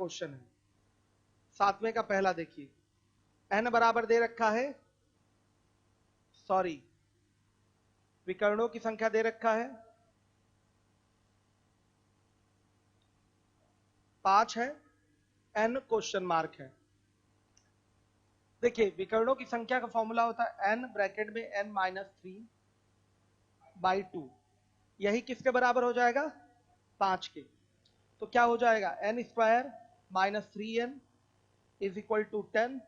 Question है। 7वें का पहला देखिए, n बराबर दे रखा है, सॉरी विकर्णों की संख्या दे रखा है 5 है, n क्वेश्चन मार्क है। देखिए विकर्णों की संख्या का फॉर्मूला होता है n ब्रैकेट में n माइनस 3/2, यही किसके बराबर हो जाएगा 5 के। तो क्या हो जाएगा n square minus 3n is equal to 10,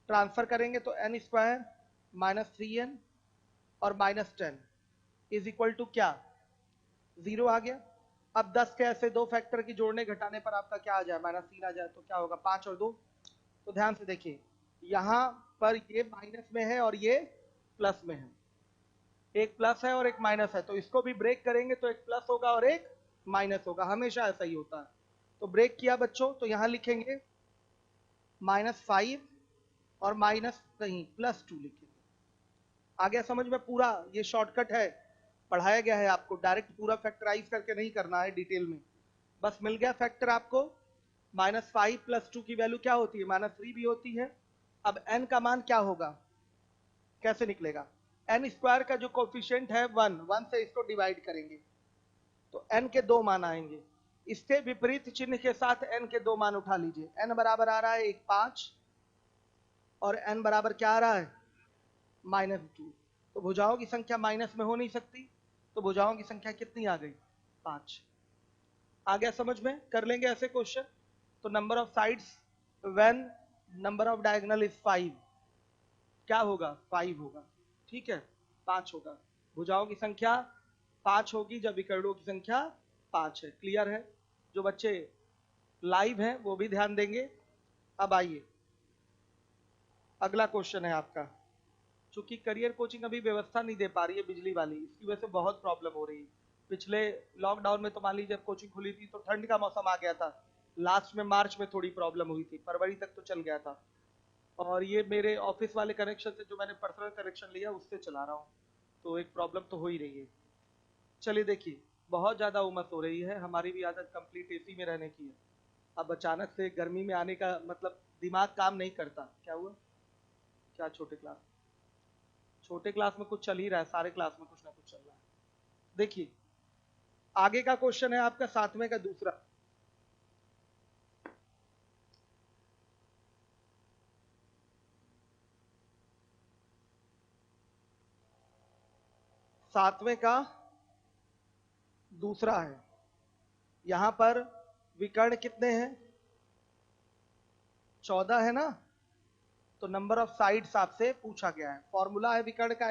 transfer करेंगे तो n स्क्वायर माइनस 3n और माइनस 10 इज इक्वल टू क्या 0 आ गया। अब 10 के ऐसे दो फैक्टर की जोड़ने घटाने पर आपका क्या आ जाए माइनस 3 आ जाए, तो क्या होगा 5 और 2। तो ध्यान से देखिए यहां पर ये माइनस में है और ये प्लस में है, एक प्लस है और एक माइनस है, तो इसको भी ब्रेक करेंगे तो एक प्लस होगा और एक माइनस होगा, हमेशा ऐसा ही होता है। तो ब्रेक किया बच्चों, तो यहां लिखेंगे -5 और माइनस नहीं +2 लिखेंगे। आ गया समझ में? पूरा ये शॉर्टकट है, पढ़ाया गया है आपको, डायरेक्ट पूरा फैक्टराइज करके नहीं करना है डिटेल में, बस मिल गया फैक्टर आपको। -5 + 2 की वैल्यू क्या होती है -3 भी होती है। अब n का मान क्या होगा, कैसे निकलेगा, n स्क्वायर का जो कोफिशिएंट है 1 से इसको डिवाइड करेंगे तो n के 2 मान आएंगे। इसके विपरीत चिन्ह के साथ n के 2 मान उठा लीजिए। n बराबर आ रहा है एक 5 और n बराबर क्या आ रहा है -2। तो भुजाओं की संख्या माइनस में हो नहीं सकती, तो भुजाओं की संख्या कितनी आ गई 5। आ गया समझ में? कर लेंगे ऐसे क्वेश्चन। तो number of sides when number of diagonal is 5, क्या होगा 5 होगा, ठीक है 5 होगा। भुजाओं की संख्या 5 होगी जब विकर्णों की संख्या 5 है। क्लियर है? जो बच्चे लाइव हैं वो भी ध्यान देंगे। अब आइए अगला क्वेश्चन है आपका। चूंकि करियर कोचिंग अभी व्यवस्था नहीं दे पा रही है बिजली वाली, इसकी वजह से बहुत प्रॉब्लम हो रही है। पिछले लॉकडाउन में तो मान लीजिए जब कोचिंग खुली थी तो ठंड का मौसम आ गया था, लास्ट में मार्च में थोड़ी प्रॉब्लम हुई थी, फरवरी तक तो चल गया था। और ये मेरे ऑफिस वाले कनेक्शन से जो मैंने पर्सनल कनेक्शन लिया उससे चला रहा हूँ, तो एक प्रॉब्लम तो हो ही रही है। चलिए देखिए, बहुत ज़्यादा उमस हो रही है, हमारी भी आदत कंप्लीट एसी में रहने की है। अब अचानक से गर्मी में आने का मतलब दिमाग काम नहीं करता। क्या हुआ? क्या छोटे क्लास में कुछ चल ही रहा है, सारे क्लास में कुछ ना कुछ चल रहा है। देखिए आगे का क्वेश्चन है आपका 7वें का दूसरा। सातवें का दूसरा है। यहां पर विकर्ण कितने हैं 14 है ना, तो नंबर ऑफ साइड्स आपसे पूछा गया है। फॉर्मूला है विकर्ण का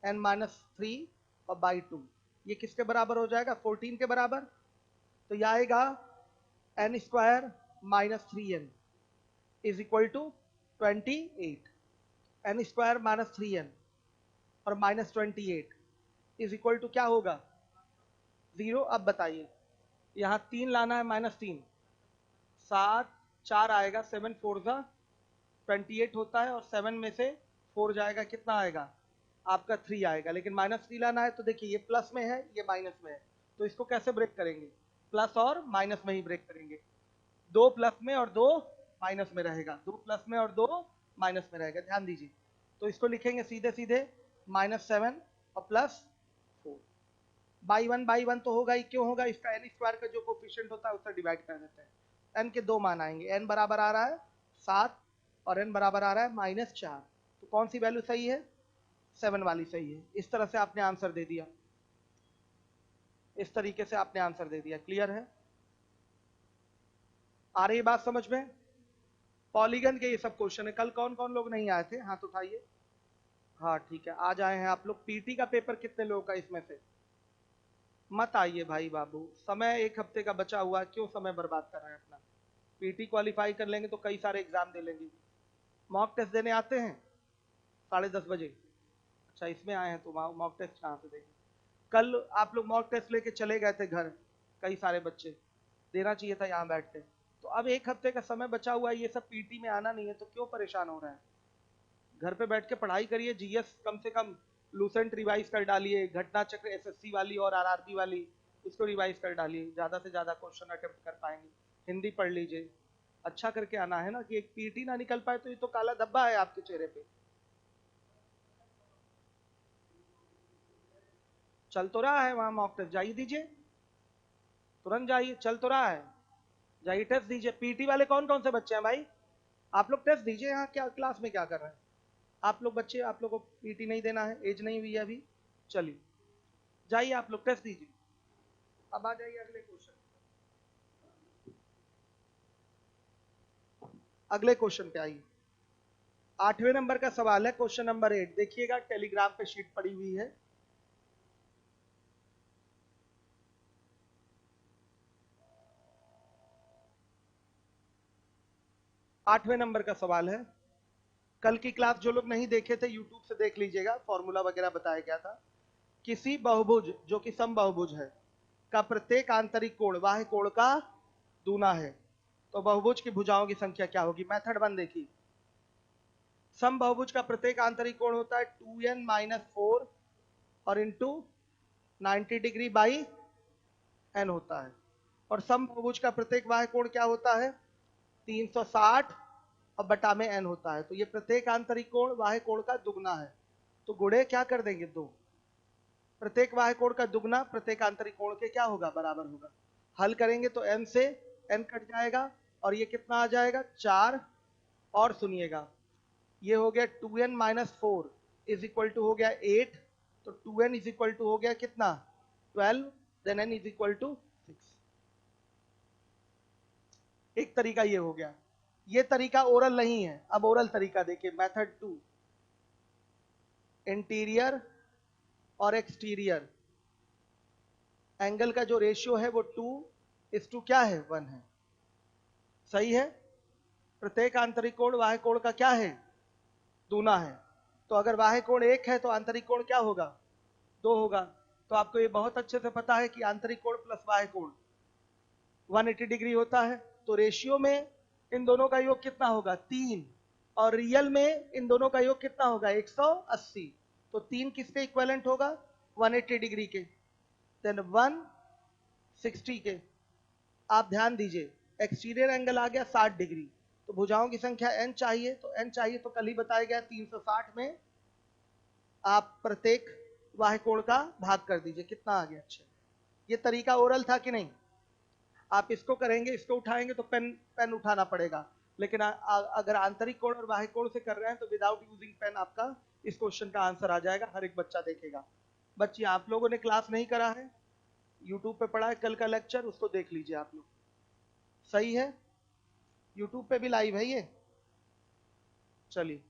n-3 और /2, ये किसके बराबर हो जाएगा 14 के बराबर। तो यह आएगा n square -3n is equal to 28। n square -3n और -28 इज इक्वल टू क्या होगा 0। अब बताइए यहाँ 3 लाना है -3, 7 4 आएगा, 7 4 जा 28 होता है और 7 में से 4 जाएगा कितना आएगा आपका 3 आएगा। लेकिन -3 लाना है तो देखिए ये प्लस में है ये माइनस में है, तो इसको कैसे ब्रेक करेंगे, प्लस और माइनस में ही ब्रेक करेंगे। 2 प्लस में और 2 माइनस में रहेगा, 2 प्लस में और 2 माइनस में रहेगा, ध्यान दीजिए। तो इसको लिखेंगे सीधे सीधे -7 और +4 बाई वन तो होगा ही, क्यों होगा, इसका n स्क्वायर का जो कोफिशिएंट होता है उससे डिवाइड कर देते हैं। n के 2 मान आएंगे, n बराबर आ रहा है 7 और n बराबर आ रहा है -4, तो कौन सी वैल्यू सही है 7 वाली सही है। इस तरह से आपने आंसर दे दिया, इस तरीके से आपने आंसर दे दिया। क्लियर है? आ रही बात समझ में? पॉलीगन के ये सब क्वेश्चन है। कल कौन कौन लोग नहीं आए थे हाथ उठाइए। हाँ ठीक है, आज आए हैं आप लोग। पीटी का पेपर कितने लोगों का इसमें से? मत आइए भाई बाबू, समय 1 हफ्ते का बचा हुआ है, क्यों समय बर्बाद कर रहे हैं अपना। पीटी क्वालिफाई कर लेंगे तो कई सारे एग्जाम दे लेंगे। मॉक टेस्ट देने आते हैं 10:30 बजे? अच्छा इसमें आए हैं तो मॉक टेस्ट कहाँ से देंगे। कल आप लोग मॉक टेस्ट लेके चले गए थे घर, कई सारे बच्चे, देना चाहिए था यहाँ बैठ के। तो अब 1 हफ्ते का समय बचा हुआ है, ये सब पीटी में आना नहीं है तो क्यों परेशान हो रहे हैं। घर पे बैठ के पढ़ाई करिए, जीएस कम से कम लूसेंट रिवाइज कर डालिए, घटना चक्र एसएससी वाली और आरआरबी वाली इसको रिवाइज कर डालिए, ज्यादा से ज्यादा क्वेश्चन अटेम्प्ट कर पाएंगे। हिंदी पढ़ लीजिए, अच्छा करके आना है ना, कि एक पीटी ना निकल पाए तो ये तो काला धब्बा है आपके चेहरे पे। चल तो रहा है वहां मॉक टेस्ट, जाइए दीजिए, तुरंत जाइए, चल तो रहा है, जाइए टेस्ट दीजिए। पीटी वाले कौन कौन से बच्चे हैं भाई? आप लोग टेस्ट दीजिए, यहाँ क्या क्लास में क्या कर रहे हैं आप लोग बच्चे? आप लोग को पीटी नहीं देना है, एज नहीं हुई है अभी। चलिए जाइए आप लोग टेस्ट दीजिए। अब आ जाइए अगले क्वेश्चन, अगले क्वेश्चन पे आइए। 8वें नंबर का सवाल है, क्वेश्चन नंबर 8। देखिएगा टेलीग्राम पे शीट पड़ी हुई है। आठवें नंबर का सवाल है। कल की क्लास जो लोग नहीं देखे थे यूट्यूब से देख लीजिएगा, फॉर्मूला वगैरह बताया गया था। किसी बहुभुज जो कि समबाहुभुज है का प्रत्येक आंतरिक कोण बाह्य कोण का दूना है, तो बहुभुज की भुजाओं की संख्या क्या होगी? मेथड 1 देखिए। समबाहुभुज का प्रत्येक आंतरिक कोण होता है 2n-4 और इंटू 90 डिग्री बाई n होता है। और समबाहुभुज का प्रत्येक बाह्य कोण क्या होता है? 360 और बटा में n होता है। तो ये प्रत्येक आंतरिक कोण बाह्य कोण का दुगना है, तो गुणे क्या कर देंगे? 2। प्रत्येक बाह्य कोण का दुगना प्रत्येक आंतरिक कोण के क्या होगा? बराबर होगा। हल करेंगे तो n से n कट जाएगा और ये कितना आ जाएगा? 4। और सुनिएगा, ये हो गया 2n-4 इज इक्वल टू हो गया 8, तो 2n इज इक्वल टू हो गया कितना? 12, then n is equal to 6। एक तरीका ये हो गया। ये तरीका ओरल नहीं है, अब ओरल तरीका देखिए, मेथड 2। इंटीरियर और एक्सटीरियर एंगल का जो रेशियो है वो 2:1 क्या है? 1 है। सही है। प्रत्येक आंतरिक कोण बाह्य कोण का क्या है? दूना है। तो अगर बाह्य कोण 1 है तो आंतरिक कोण क्या होगा? 2 होगा। तो आपको ये बहुत अच्छे से पता है कि आंतरिक कोण प्लस बाह्य कोण 180 डिग्री होता है। तो रेशियो में इन दोनों का योग कितना होगा? 3। और रियल में इन दोनों का योग कितना होगा? 180। तो 3 किसके इक्विवेलेंट होगा? 180 डिग्री के, देन 160 के। आप ध्यान दीजिए, एक्सटीरियर एंगल आ गया 60 डिग्री, तो भुजाओं की संख्या n चाहिए, तो n चाहिए तो कल ही बताया गया 360 में आप प्रत्येक बाह्य कोण का भाग कर दीजिए, कितना आ गया? 6। ये तरीका ओरल था कि नहीं? आप इसको करेंगे, इसको उठाएंगे तो पेन पेन उठाना पड़ेगा, लेकिन अगर आंतरिक कोण और बाह्य कोण से कर रहे हैं तो विदाउट यूजिंग पेन आपका इस क्वेश्चन का आंसर आ जाएगा, हर एक बच्चा देखेगा। बच्चे आप लोगों ने क्लास नहीं करा है, यूट्यूब पे पढ़ा है कल का लेक्चर, उसको देख लीजिए आप लोग। सही है, यूट्यूब पे भी लाइव है ये। चलिए,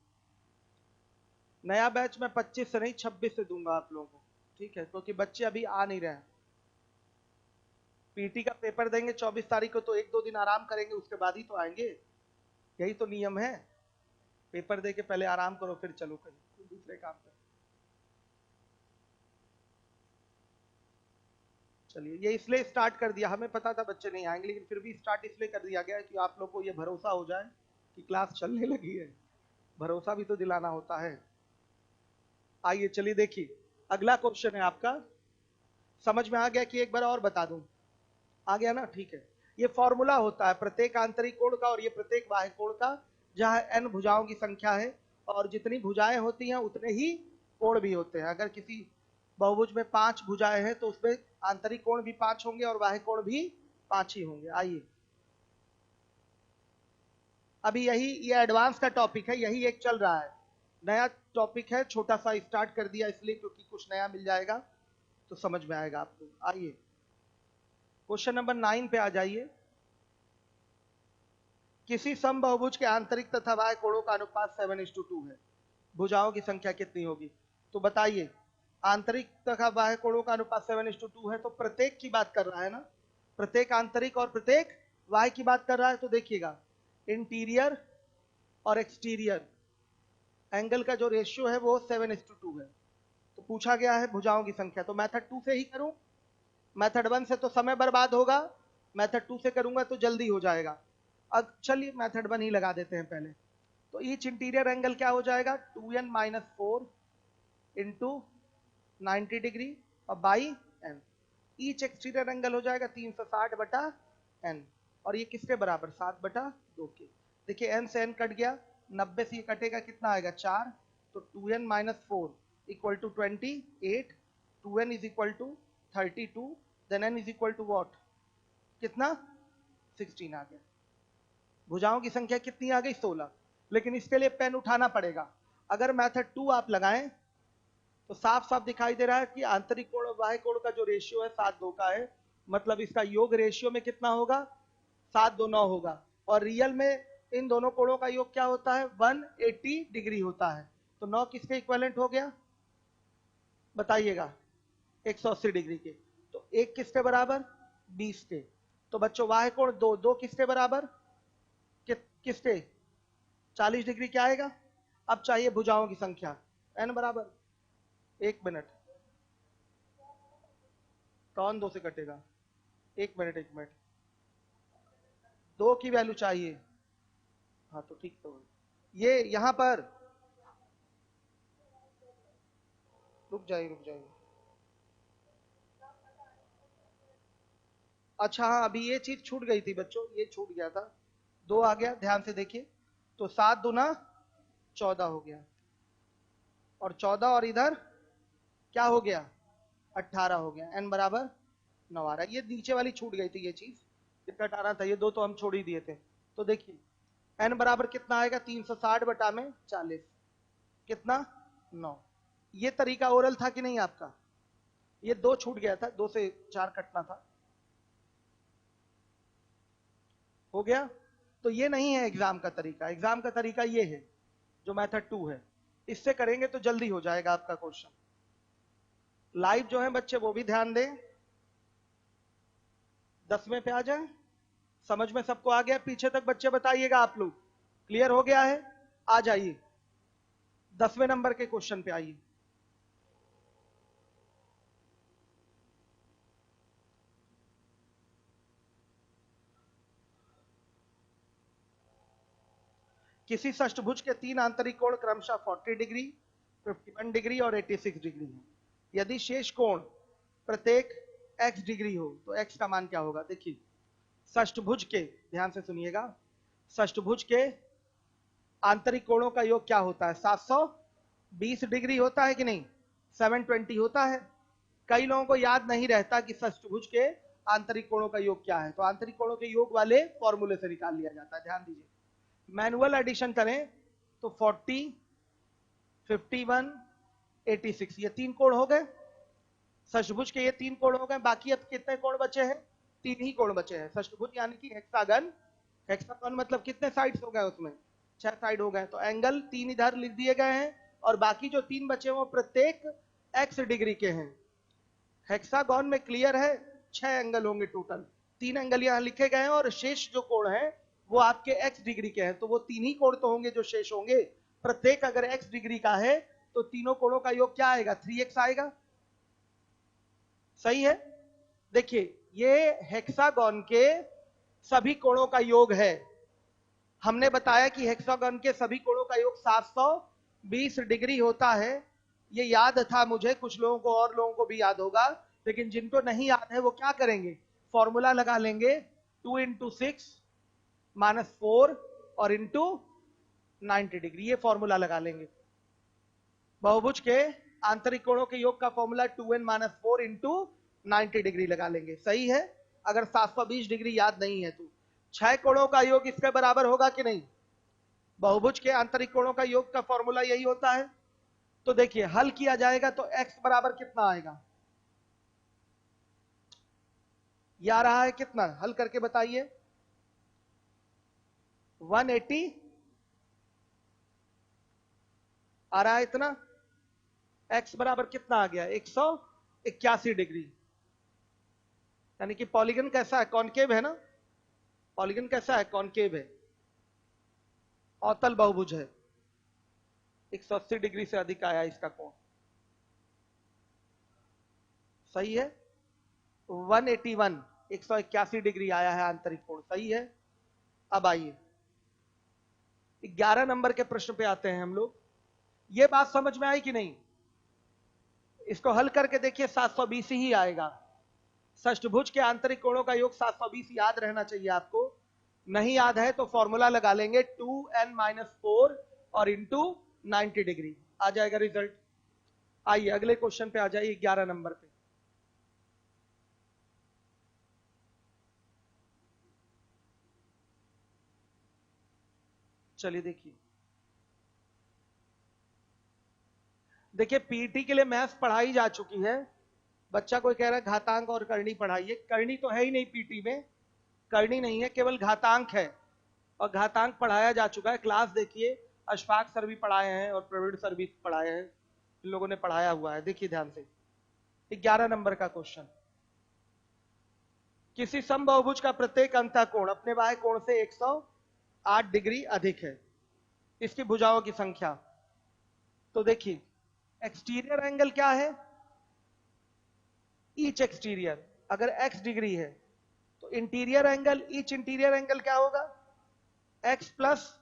नया बैच मैं 25 से नहीं 26 से दूंगा आप लोगों को, ठीक है? क्योंकि बच्चे अभी आ नहीं रहे हैं। पीटी का पेपर देंगे 24 तारीख को, तो 1-2 दिन आराम करेंगे, उसके बाद ही तो आएंगे। यही तो नियम है, पेपर दे के पहले आराम करो, फिर चलो कहीं दूसरे काम पर। चलिए, ये इसलिए स्टार्ट कर दिया, हमें पता था बच्चे नहीं आएंगे, लेकिन फिर भी स्टार्ट इसलिए कर दिया गया कि आप लोग को ये भरोसा हो जाए कि क्लास चलने लगी है। भरोसा भी तो दिलाना होता है। आइए चलिए देखिए, अगला क्वेश्चन है आपका। समझ में आ गया कि एक बार और बता दूं? आ गया ना? ठीक है। ये फॉर्मूला होता है प्रत्येक आंतरिक कोण का और ये प्रत्येक बाह्य कोण का, जहां n भुजाओं की संख्या है और जितनी भुजाएं होती हैं उतने ही कोण भी होते हैं। अगर किसी बहुभुज में 5 भुजाएं हैं तो उसमें आंतरिक कोण भी 5 होंगे और बाह्य कोण भी 5 ही होंगे। आइए, अभी यही ये एडवांस का टॉपिक है, यही एक चल रहा है, नया टॉपिक है, छोटा सा स्टार्ट कर दिया इसलिए क्योंकि कुछ नया मिल जाएगा तो समझ में आएगा आपको। आइए क्वेश्चन नंबर 9 पे आ जाइए। किसी समबाहुभुज के आंतरिक तथा बाह्य कोणों का अनुपात 7:2 है, भुजाओं की संख्या कितनी होगी? तो बताइए, आंतरिक तथा बाह्य कोणों का अनुपात 7:2 है, तो प्रत्येक की बात कर रहा है ना, प्रत्येक आंतरिक और प्रत्येक बाह्य की बात कर रहा है। तो देखिएगा, इंटीरियर और एक्सटीरियर एंगल का जो रेशियो है वो 7:2 है। तो पूछा गया है भुजाओं की संख्या, तो मेथड 2 से ही करूं? मेथड 1 से तो समय बर्बाद होगा, मेथड 2 से करूंगा तो जल्दी हो जाएगा। अब चलिए मेथड 1 ही लगा देते हैं पहले। तो ईच इंटीरियर एंगल क्या हो जाएगा? 2n-4 इंटू 90 डिग्री और by n। Each exterior angle हो जाएगा 360 बटा n। और ये किसके बराबर 7/2 के। देखिए n से n कट गया, 90 से ये कटेगा कितना आएगा 4, तो 2n minus 4 equal to 28, 2n is equal to 32, then n is equal to what, कितना 16 आ गया। भुजाओं की संख्या कितनी आ गई 16। लेकिन इसके लिए पेन उठाना पड़ेगा। अगर मेथड 2 आप लगाएं तो साफ साफ दिखाई दे रहा है कि आंतरिक कोण और बाह्य कोण का जो रेशियो है 7:2 का है, मतलब इसका योग रेशियो में कितना होगा 7:2 होगा। और रियल में इन दोनों कोणों का योग क्या होता है 180 डिग्री होता है। तो 9 किसके इक्विवेलेंट हो गया बताइएगा 180 डिग्री के। तो एक किसके बराबर 20 के। तो बच्चों बाह्य कोण 2 किसके बराबर किसके 40 डिग्री क्या आएगा। अब चाहिए भुजाओं की संख्या n बराबर, 1 मिनट, कौन 2 से कटेगा, 1 मिनट 1 मिनट, 2 की वैल्यू चाहिए। हाँ तो ठीक, तो ये यहां पर रुक जाइए। अच्छा हाँ, अभी ये चीज छूट गई थी बच्चों, ये छूट गया था, 2 आ गया, ध्यान से देखिए। तो 7 दूना 14 हो गया, और 14 और इधर क्या हो गया 18 हो गया, n बराबर 9 आ रहा है। ये नीचे वाली छूट गई थी ये चीज, कितना 18 था, ये 2 तो हम छोड़ ही दिए थे। तो देखिए n बराबर कितना आएगा 360 बटा में 40, कितना 9। ये तरीका ओरल था कि नहीं आपका, ये 2 छूट गया था, 2 से 4 कटना था, हो गया। तो ये नहीं है एग्जाम का तरीका, एग्जाम का तरीका ये है जो मेथड 2 है, इससे करेंगे तो जल्दी हो जाएगा आपका क्वेश्चन। लाइव जो है बच्चे वो भी ध्यान दें, 10वें पे आ जाए, समझ में सबको आ गया, पीछे तक बच्चे बताइएगा आप लोग क्लियर हो गया है। आ जाइए 10वें नंबर के क्वेश्चन पे आइए। किसी षष्ठभुज के 3 आंतरिक कोण क्रमशः 40 डिग्री, 51 डिग्री और 86 डिग्री है। यदि शेष कोण प्रत्येक x डिग्री हो तो x का मान क्या होगा। देखिए षष्ठभुज के, ध्यान से सुनिएगा, षष्ठभुज के आंतरिक कोणों का योग क्या होता है 720 डिग्री होता है कि नहीं, 720 होता है। कई लोगों को याद नहीं रहता कि षष्ठभुज के आंतरिक कोणों का योग क्या है, तो आंतरिक कोणों के योग वाले फॉर्मूले से निकाल लिया जाता है। ध्यान दीजिए, मैनुअल एडिशन करें तो 40, 51, 86 ये 3 कोण हो गए, षष्ठभुज के ये 3 कोण हो गए। बाकी अब कितने कोण बचे हैं, 3 ही कोण बचे हैं। षष्ठभुज यानी कि हेक्सागन, हेक्सागन मतलब कितने साइड्स हो गए उसमें 6 साइड हो गए, तो एंगल 3 इधर लिख दिए गए हैं, और बाकी जो 3 बचे वो प्रत्येक x डिग्री के हैं। हेक्सागन में क्लियर है 6 एंगल होंगे टोटल, 3 एंगल यहाँ लिखे गए हैं, और शेष जो कोण है वो आपके x डिग्री के हैं, तो वो 3 ही कोण तो होंगे जो शेष होंगे। प्रत्येक अगर x डिग्री का है तो तीनों कोणों का योग क्या आएगा 3x आएगा, सही है। देखिए ये हेक्सागन के सभी कोणों का योग है। हमने बताया कि हेक्सागन के सभी कोणों का योग 720 डिग्री होता है। ये याद था मुझे, कुछ लोगों को और लोगों को भी याद होगा, लेकिन जिनको नहीं याद है वो क्या करेंगे, फॉर्मूला लगा लेंगे 2 इंटू 6 माइनस 4 और इंटू 90 डिग्री, ये फॉर्मूला लगा लेंगे। बहुभुज के आंतरिक कोणों के योग का formula 2n minus 4 into 90 degree लगा लेंगे, सही है। अगर 720 डिग्री याद नहीं है तो 6 कोणों का योग इसके बराबर होगा कि नहीं, बहुभुज के आंतरिक कोणों का योग का फॉर्मूला यही होता है। तो देखिए हल किया जाएगा तो x बराबर कितना आएगा, ये आ रहा है कितना, हल करके बताइए 180 आ रहा है इतना, x बराबर कितना आ गया 181 डिग्री। यानी कि पॉलीगन कैसा है, कॉनकेव है ना, पॉलीगन कैसा है, कॉनकेव है, अवतल बहुभुज है, 180 डिग्री से अधिक आया इसका कोण, सही है। 181 181 डिग्री आया है आंतरिक कोण, सही है। अब आइए 11 नंबर के प्रश्न पे आते हैं हम लोग। ये बात समझ में आई कि नहीं, इसको हल करके देखिए 720 ही आएगा। षष्ठभुज के आंतरिक कोणों का योग 720 याद रहना चाहिए आपको। नहीं याद है तो फॉर्मूला लगा लेंगे 2n-4 और इंटू 90 डिग्री, आ जाएगा रिजल्ट। आइए अगले क्वेश्चन पे आ जाइए, 11 नंबर पे। चलिए देखिए पीटी के लिए मैथ्स पढ़ाई जा चुकी है। बच्चा कोई कह रहा है घातांक और करनी पढ़ाइए, करनी तो है ही नहीं पीटी में, करनी नहीं है, केवल घातांक है, और घातांक पढ़ाया जा चुका है। क्लास देखिए, अशफाक सर भी पढ़ाए हैं और प्रवीण सर भी पढ़ाए हैं, इन लोगों ने पढ़ाया हुआ है। देखिए ध्यान से 11 नंबर का क्वेश्चन, किसी समबाहुभुज का प्रत्येक अंतःकोण अपने बाह्य कोण से 108 डिग्री अधिक है, इसकी भुजाओं की संख्या। तो देखिए एक्सटीरियर एंगल क्या है, ईच एक्सटीरियर, अगर x डिग्री है तो interior angle, each interior angle क्या होगा, x प्लस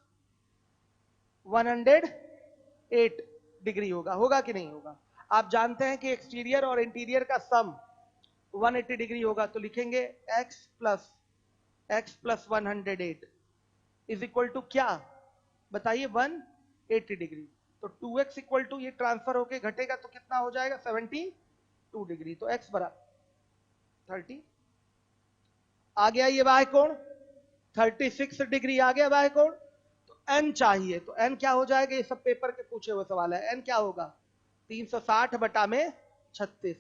108 डिग्री होगा, होगा कि नहीं होगा। आप जानते हैं कि एक्सटीरियर और इंटीरियर का सम 180 डिग्री होगा, तो लिखेंगे x plus 108 is equal to क्या, बताइए 180 डिग्री। तो 2x इक्वल टू, ये ट्रांसफर होके घटेगा तो कितना हो जाएगा 72 डिग्री, तो x बराबर 30 आ गया। ये बाह्य कोण 36 डिग्री आ गया बाह्य कोण। तो n चाहिए, तो n क्या हो जाएगा, ये सब पेपर के पूछे हुए सवाल है। n क्या होगा 360 बटा में 36,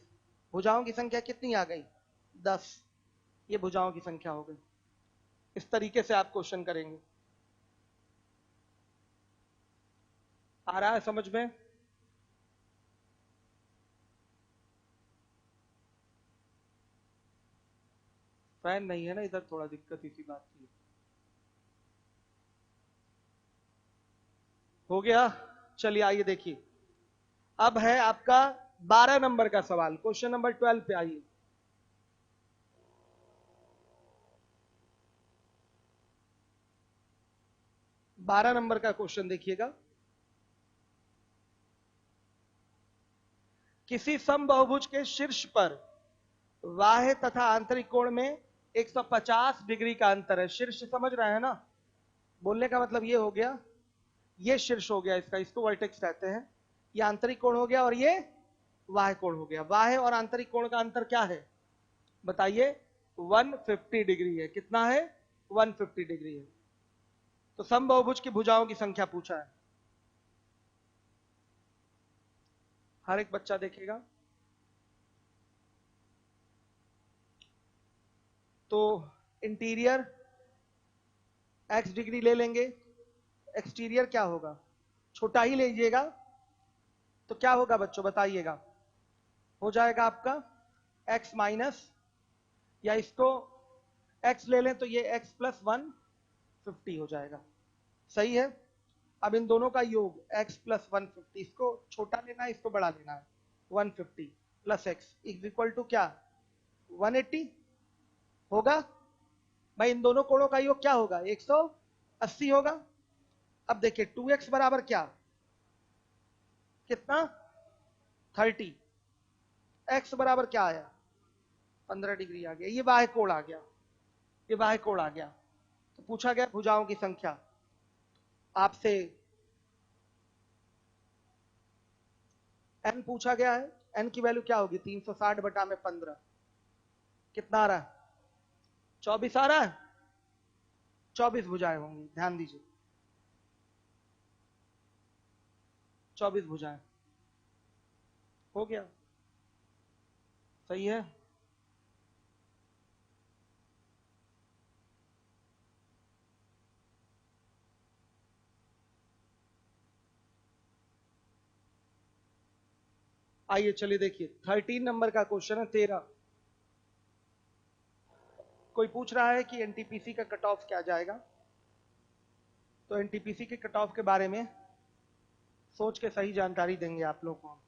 भुजाओं की संख्या कितनी आ गई 10, ये भुजाओं की संख्या हो गई। इस तरीके से आप क्वेश्चन करेंगे। आ रहा है समझ में। फैन नहीं है ना इधर, थोड़ा दिक्कत इसी बात की। हो गया। चलिए आइए देखिए, अब है आपका 12 नंबर का सवाल, क्वेश्चन नंबर 12 पे आइए। बारह नंबर का क्वेश्चन देखिएगा, किसी समबाहुभुज के शीर्ष पर बाह्य तथा आंतरिक कोण में 150 डिग्री का अंतर है। शीर्ष समझ रहे हैं ना, बोलने का मतलब ये हो गया, ये शीर्ष हो गया इसका, इसको वर्टेक्स कहते हैं। ये आंतरिक कोण हो गया और ये बाह्य कोण हो गया। बाह्य और आंतरिक कोण का अंतर क्या है बताइए, 150 डिग्री है। कितना है 150 डिग्री है। तो समबाहुभुज की भुजाओं की संख्या पूछा है, हर एक बच्चा देखेगा। तो इंटीरियर x डिग्री ले लेंगे, एक्सटीरियर क्या होगा, छोटा ही लीजिएगा, तो क्या होगा बच्चों बताइएगा, हो जाएगा आपका x माइनस, या इसको x ले लें तो ये x प्लस 150 हो जाएगा। सही है। अब इन दोनों का योग x प्लस 150, इसको छोटा लेना है, इसको बड़ा लेना है। 150 plus x is equal to क्या 180 होगा। भाई इन दोनों कोणों का योग क्या होगा 180 होगा। अब देखिए 2x बराबर क्या, कितना 30, x बराबर क्या आया 15 डिग्री आ गया। ये बाह्य कोण आ गया, ये बाह्य कोण आ गया। तो पूछा गया भुजाओं की संख्या आपसे, n पूछा गया है, n की वैल्यू क्या होगी 360 बटा में 15, कितना आ रहा है 24 आ रहा है। 24 भुजाएं होंगी, ध्यान दीजिए 24 भुजाएं। हो गया, सही है। आइए चलिए देखिए 13 नंबर का क्वेश्चन है, 13। कोई पूछ रहा है कि एनटीपीसी का कट ऑफ क्या जाएगा, तो एनटीपीसी के कट ऑफ के बारे में सोच के सही जानकारी देंगे आप लोगों को।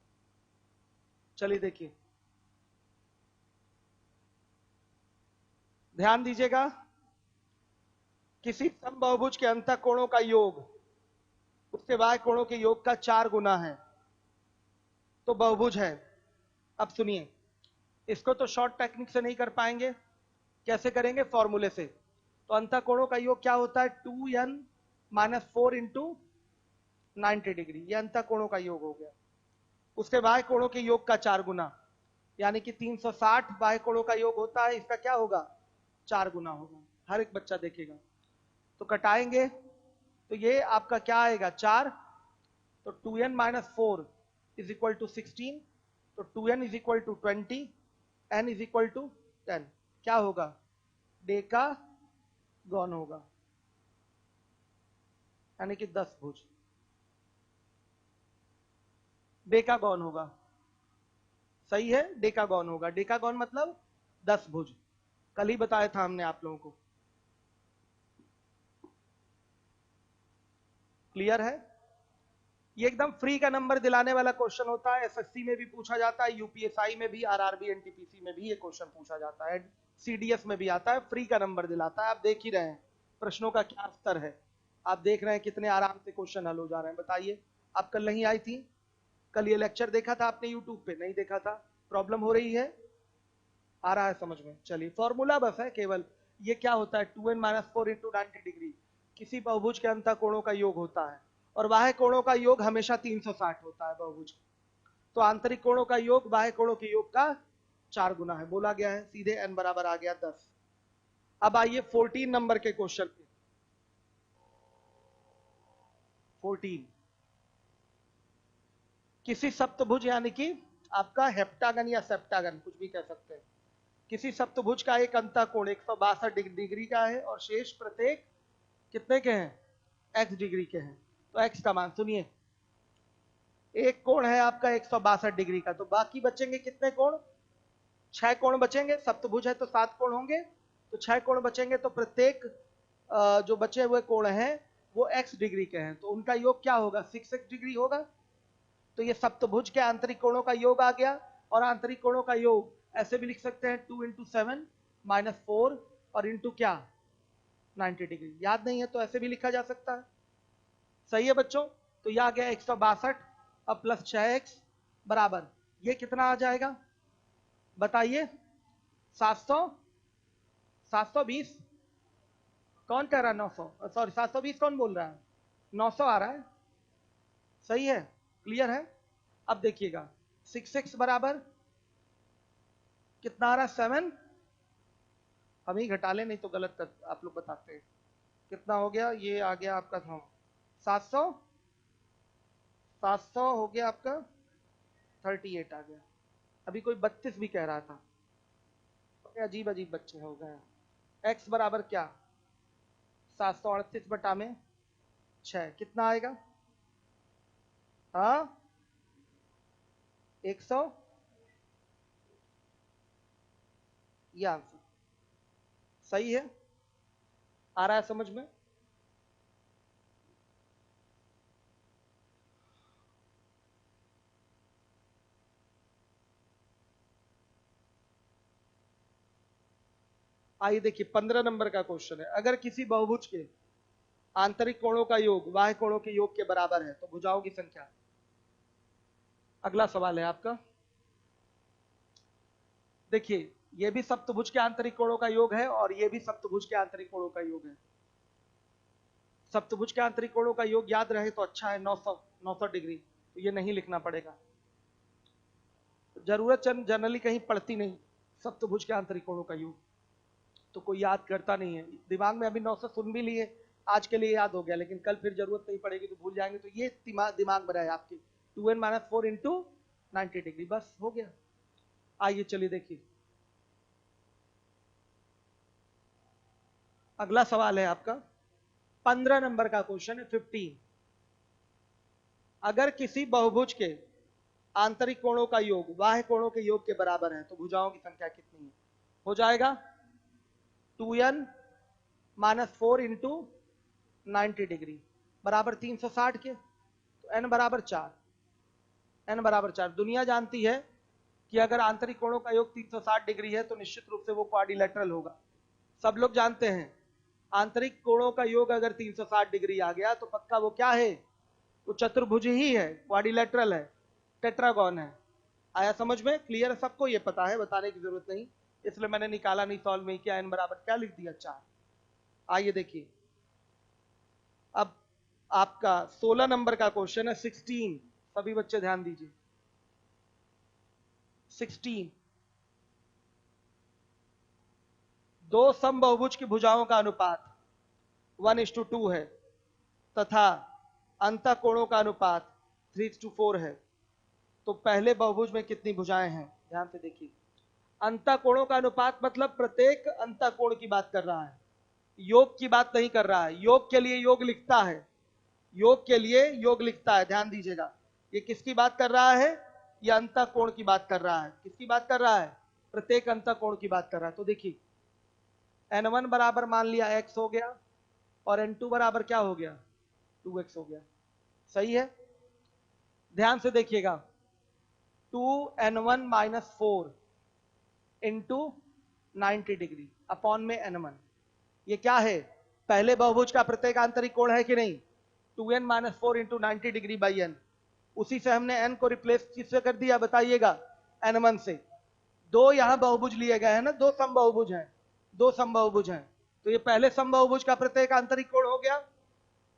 चलिए देखिए ध्यान दीजिएगा, किसी समबाहुभुज के अंतःकोणों का योग उसके बाह्य कोणों के योग का 4 गुना है तो बहुभुज है। अब सुनिए, इसको तो शॉर्ट टेक्निक से नहीं कर पाएंगे, कैसे करेंगे फॉर्मूले से। तो अंतःकोणों का योग क्या होता है 2n माइनस 4 इंटू 90 डिग्री, ये अंतःकोणों का योग हो गया। उसके बाह्य कोणों के योग का 4 गुना, यानी कि 360 बाह्य कोणों का योग होता है, इसका क्या होगा 4 गुना होगा। हर एक बच्चा देखेगा। तो कटाएंगे तो ये आपका क्या आएगा 4, तो 2n minus 4 is equal to 16, तो 2n is equal to 20, n is equal to 10। क्या होगा डेकागॉन होगा, यानी कि 10 भुज डेकागॉन होगा। सही है, डेकागॉन होगा। डेकागॉन मतलब 10 भुज, कल ही बताया था हमने आप लोगों को। क्लियर है? ये एकदम फ्री का नंबर दिलाने वाला क्वेश्चन होता है। एसएससी में भी पूछा जाता है, यूपीएसआई में भी, आरआरबी एनटीपीसी में भी ये क्वेश्चन पूछा जाता है, सीडीएस में भी आता है। फ्री का नंबर दिलाता है। आप देख ही रहे हैं प्रश्नों का क्या स्तर है, आप देख रहे हैं कितने आराम से क्वेश्चन हल हो जा रहे हैं। बताइए, आप कल नहीं आई थी? कल ये लेक्चर देखा था आपने यूट्यूब पे? नहीं देखा था? प्रॉब्लम हो रही है? आ रहा है समझ में? चलिए, फॉर्मूला बस है केवल। ये क्या होता है 2n माइनस 4 इंटू 90 डिग्री, किसी बहुभुज के अंतःकोणों का योग होता है, और बाह्य कोणों का योग हमेशा 360 होता है बहुभुज। तो आंतरिक कोणों का योग बाह्य कोणों के योग का 4 गुना है, बोला गया है। सीधे n बराबर आ गया 10। अब आइए 14 नंबर के क्वेश्चन पे। 14, किसी सप्तभुज यानी कि आपका हेप्टागन या सेप्टागन कुछ भी कह सकते हैं, किसी सप्तभुज का एक अंतःकोण 162 डिग्री का है और शेष प्रत्येक कितने के हैं x डिग्री के हैं। तो x का मान सुनिए, एक कोण है आपका 162 डिग्री का, तो बाकी बचेंगे कितने कोण 6 कोण बचेंगे। सप्तभुज है तो 7 कोण होंगे, तो 6 कोण बचेंगे। तो प्रत्येक जो बचे हुए कोण हैं वो x डिग्री के हैं, तो उनका योग क्या होगा 6x डिग्री होगा। तो ये सप्तभुज के आंतरिक कोणों का योग आ गया। और आंतरिक कोणों का योग ऐसे भी लिख सकते हैं 2 इंटू 7 माइनस 4 और इंटू क्या 90 डिग्री। याद नहीं है तो ऐसे भी लिखा जा सकता है। सही है बच्चों? तो यह आ गया 162 अब प्लस 6x बराबर, ये कितना आ जाएगा बताइए 700, 720। कौन कह रहा है 900? सॉरी 720 कौन बोल रहा है? 900 आ रहा है। सही है, क्लियर है? अब देखिएगा 6x बराबर कितना आ रहा है 7, हम ही घटा ले नहीं तो गलत कर, आप लोग बताते हैं। कितना हो गया? ये आ गया आपका था 700, 700 हो गया आपका 38 आ गया। अभी कोई 32 भी कह रहा था, अजीब अजीब बच्चे हो गए। x बराबर क्या 738 बटा में 6 कितना आएगा? हाँ 100, ये आंसर सही है। आ रहा है समझ में? आइए देखिए 15 नंबर का क्वेश्चन है। अगर किसी बहुभुज के आंतरिक कोणों का योग बाह्य कोणों के योग के बराबर है तो भुजाओं की संख्या। अगला सवाल है आपका, देखिए ये भी सप्तभुज के आंतरिक कोणों का योग है और ये भी सप्तभुज के आंतरिक कोणों का योग है। सप्तभुज के आंतरिक कोणों का योग याद रहे तो अच्छा है 900 डिग्री, तो ये नहीं लिखना पड़ेगा। जरूरत जनरली कहीं पड़ती नहीं सप्तभुज के आंतरिक कोणों का योग, तो कोई याद करता नहीं है। दिमाग में अभी 900 सुन भी लिए, आज के लिए याद हो गया, लेकिन कल फिर जरूरत नहीं पड़ेगी तो भूल जाएंगे। तो ये दिमाग में रहे आपके 2n माइनस 4 इंटू 90 डिग्री, बस हो गया। आइए चलिए देखिए अगला सवाल है आपका 15 नंबर का क्वेश्चन है 15। अगर किसी बहुभुज के आंतरिक कोणों का योग बाह्य कोणों के योग के बराबर है तो भुजाओं की संख्या कितनी है? हो जाएगा 2n माइनस 4 इंटू 90 डिग्री बराबर 360 के, तो n बराबर 4। n बराबर 4 दुनिया जानती है कि अगर आंतरिक कोणों का योग 360 डिग्री है तो निश्चित रूप से वो क्वाड्रिलेटरल होगा। सब लोग जानते हैं आंतरिक कोणों का योग अगर 360 डिग्री आ गया तो पक्का वो क्या है? वो चतुर्भुज ही है, क्वाड्रिलेटरल है, टेट्रागॉन है। आया समझ में? क्लियर है? सबको ये पता है, बताने की जरूरत नहीं, इसलिए मैंने निकाला नहीं, सॉल्व नहीं किया। n बराबर क्या लिख दिया 4। आइए देखिए, अब आपका 16 नंबर का क्वेश्चन है 16। सभी बच्चे ध्यान दीजिए। 16, दो समबाहुभुज की भुजाओं का अनुपात 1:2 है तथा अंतःकोणों का अनुपात 3:4 है, तो पहले बहुभुज में कितनी भुजाएं हैं? ध्यान से देखिए, अंतःकोणों का अनुपात मतलब प्रत्येक अंतःकोण की बात कर रहा है, योग की बात नहीं कर रहा है। योग के लिए योग लिखता है, योग के लिए योग लिखता है, ध्यान दीजिएगा। ये किसकी बात कर रहा है? ये अंतःकोण की बात कर रहा है। किसकी बात कर रहा है? प्रत्येक अंतःकोण की बात कर रहा है। तो देखिए, n1 बराबर मान लिया x हो गया और n2 बराबर क्या हो गया? 2x हो गया। सही है? ध्यान से देखिएगा, 2n1 minus 4 into 90 degree upon में n1, ये क्या है? पहले बहुभुज का प्रत्येक आंतरिक कोण है कि नहीं? 2n minus 4 into 90 degree by n। उसी से हमने n को रिप्लेस किससे कर दिया बताइएगा? n1 से। दो यहां बहुभुज लिए गए हैं ना, दो समबाहुभुज हैं, दो समबाहुभुज हैं, तो ये पहले समबाहुभुज का प्रत्येक आंतरिक कोण हो गया,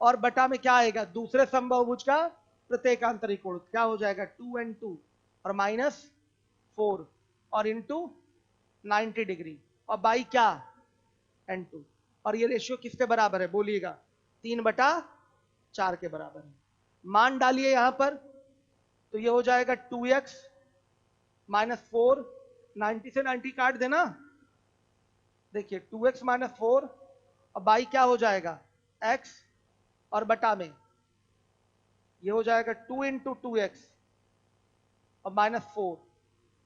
और बटा में क्या आएगा? दूसरे समबाहुभुज का प्रत्येक आंतरिक कोण क्या हो जाएगा? 2n2 और माइनस 4 और इंटू 90 डिग्री और बाई क्या? n2। और ये रेशियो किसके बराबर है बोलिएगा? 3/4 के बराबर है। मान डालिए यहां पर, तो ये हो जाएगा 2x माइनस 4, 90 से 90 काट देना। देखिए 2x माइनस 4 और बाई क्या हो जाएगा? x, और बटा में ये हो जाएगा 2 इंटू 2x और माइनस 4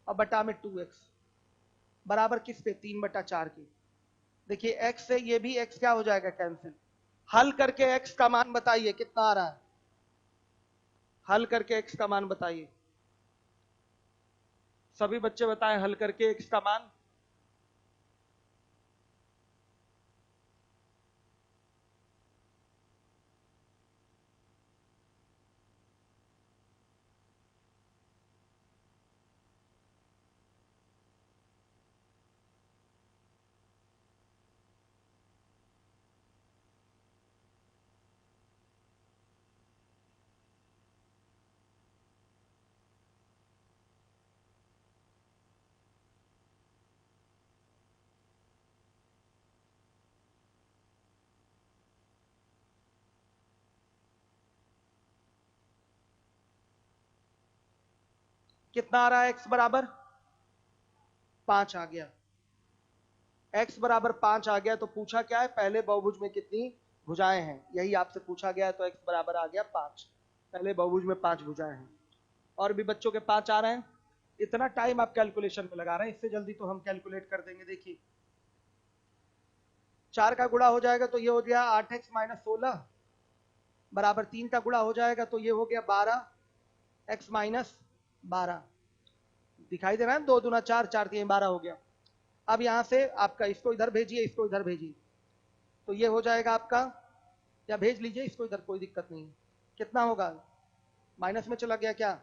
और बटा में 2x बराबर किस पे? 3/4 के। देखिए x से ये भी x क्या हो जाएगा? कैंसिल। हल करके x का मान बताइए कितना आ रहा है? हल करके x का मान बताइए, सभी बच्चे बताएं हल करके x का मान। कितना आ रहा है? x बराबर 5 आ गया। x बराबर 5 आ गया, तो पूछा क्या है? पहले बहुभुज में कितनी भुजाएं हैं, यही आपसे पूछा गया है। तो x बराबर आ गया 5, पहले बहुभुज में 5 भुजाएं हैं। और भी बच्चों के 5 आ रहे हैं। इतना टाइम आप कैलकुलेशन में लगा रहे हैं, इससे जल्दी तो हम कैलकुलेट कर देंगे। देखिए 4 का गुणा हो जाएगा तो ये हो गया 8x माइनस 16 बराबर 3 का गुणा हो जाएगा तो ये हो गया 12x माइनस 12। दिखाई दे रहा है? 2 दूना 4, 4 3 12 हो गया। अब यहां से आपका इसको इधर भेजिए, इसको इधर भेजिए, तो ये हो जाएगा आपका, या भेज लीजिए इसको इधर, कोई दिक्कत नहीं। कितना होगा? माइनस में चला गया क्या?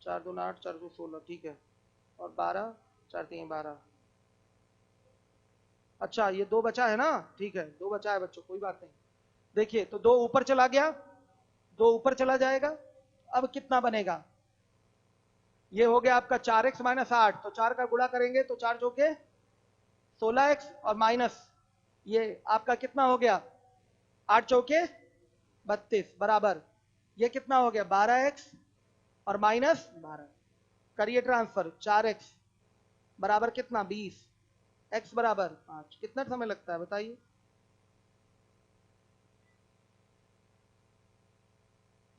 4 दूना 8, 4 2 16, ठीक है, और 12, 4 3 12। अच्छा ये 2 बचा है ना? ठीक है, 2 बचा है बच्चों, कोई बात नहीं। देखिए तो 2 ऊपर चला गया, 2 ऊपर चला जाएगा। अब कितना बनेगा? ये हो गया आपका 4x माइनस 8, तो 4 का गुणा करेंगे तो 4 चौके 16x और माइनस ये आपका कितना हो गया? 8 चौके 32 बराबर ये कितना हो गया? 12x और माइनस 12। करिए ट्रांसफर, 4x बराबर कितना? 20, x बराबर 5। कितना समय लगता है बताइए?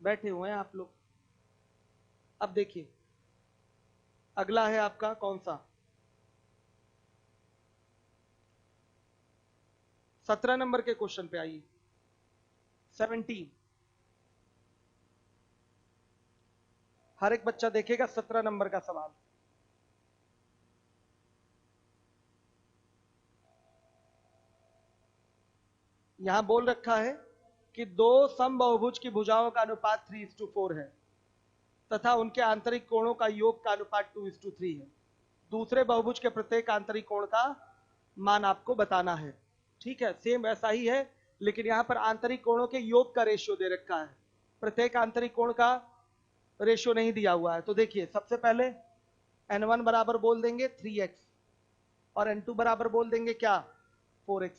बैठे हुए हैं आप लोग। अब देखिए अगला है आपका कौन सा? 17 नंबर के क्वेश्चन पे आइए। 17, हर एक बच्चा देखेगा 17 नंबर का सवाल। यहां बोल रखा है कि दो समबाहुभुज की भुजाओं का अनुपात 3:4 है तथा उनके आंतरिक कोणों का योग का अनुपात 2:3 है। दूसरे बहुभुज के प्रत्येक आंतरिक कोण का मान आपको बताना है। ठीक है, सेम वैसा ही है, लेकिन यहां पर आंतरिक कोणों के योग का रेशियो दे रखा है, प्रत्येक आंतरिक कोण का रेशियो नहीं दिया हुआ है। तो देखिए सबसे पहले n1 बराबर बोल देंगे 3x और n2 बराबर बोल देंगे क्या 4x।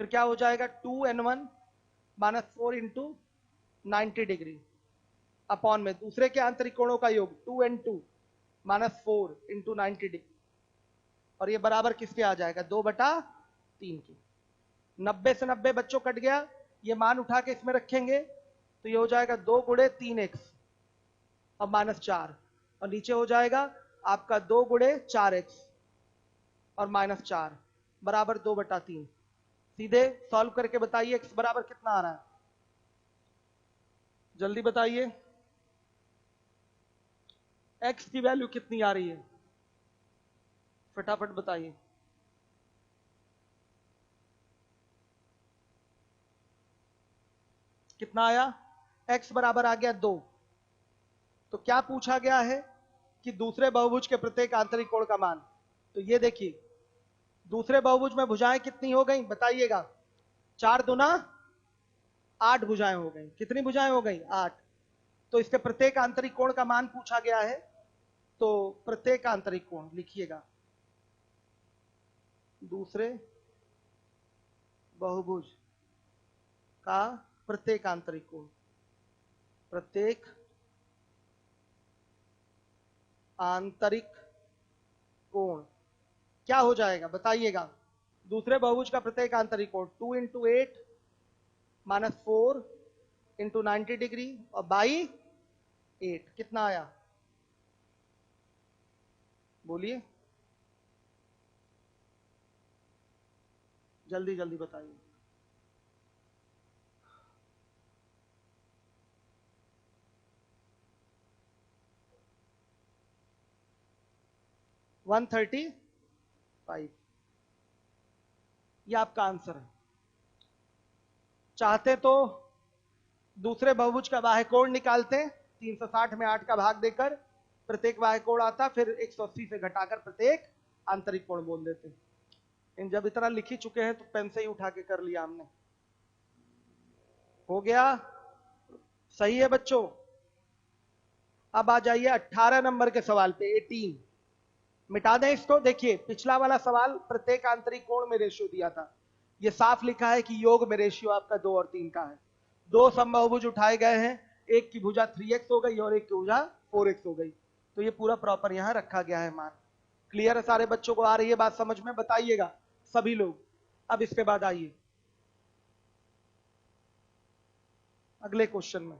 फिर क्या हो जाएगा 2n1 minus 4 into 90 degree upon में दूसरे के आंतरिक कोणों का योग 2n2 माइनस 4 इंटू 90 डिग्री, और ये बराबर किसके आ जाएगा 2/3 की। 90 से 90 बच्चों कट गया, ये मान उठा के इसमें रखेंगे तो ये हो जाएगा 2 गुणे 3x और माइनस 4, और नीचे हो जाएगा आपका 2 गुणे 4x और माइनस 4 बराबर 2/3। सीधे सॉल्व करके बताइए x बराबर कितना आ रहा है, जल्दी बताइए x की वैल्यू कितनी आ रही है, फटाफट बताइए। कितना आया, x बराबर आ गया 2। तो क्या पूछा गया है कि दूसरे बहुभुज के प्रत्येक आंतरिक कोण का मान। तो ये देखिए दूसरे बहुभुज में भुजाएं कितनी हो गई बताइएगा, 4 दूना 8 भुजाएं हो गई। कितनी भुजाएं हो गई 8। तो इसके प्रत्येक आंतरिक कोण का मान पूछा गया है, तो प्रत्येक आंतरिक कोण लिखिएगा, दूसरे बहुभुज का प्रत्येक आंतरिक कोण, प्रत्येक आंतरिक कोण क्या हो जाएगा बताइएगा। दूसरे बहुभुज का प्रत्येक आंतरिक कोण 2 इंटू 8 माइनस 4 इंटू 90 डिग्री और बाई 8, कितना आया बोलिए, जल्दी जल्दी बताइए। वन 135, ये आपका आंसर है। चाहते तो दूसरे बहुभुज का बाह्य कोण निकालते, 360 में 8 का भाग देकर प्रत्येक बाह्य कोण आता, फिर 180 से घटाकर प्रत्येक आंतरिक कोण बोल देते। इन जब इतना लिख ही चुके हैं तो पेन से ही उठा के कर लिया हमने। हो गया, सही है बच्चों। अब आ जाइए 18 नंबर के सवाल पे, 18। मिटा दें इसको। देखिए पिछला वाला सवाल प्रत्येक आंतरिक कोण में रेशियो दिया था, ये साफ लिखा है कि योग में रेशियो आपका 2 और 3 का है। दो समबाहुभुज उठाए गए हैं, एक की भुजा 3x हो गई और एक की भुजा 4x हो गई, तो ये पूरा प्रॉपर यहां रखा गया है मान। क्लियर है सारे बच्चों को, आ रही है बात समझ में, बताइएगा सभी लोग। अब इसके बाद आइए अगले क्वेश्चन में।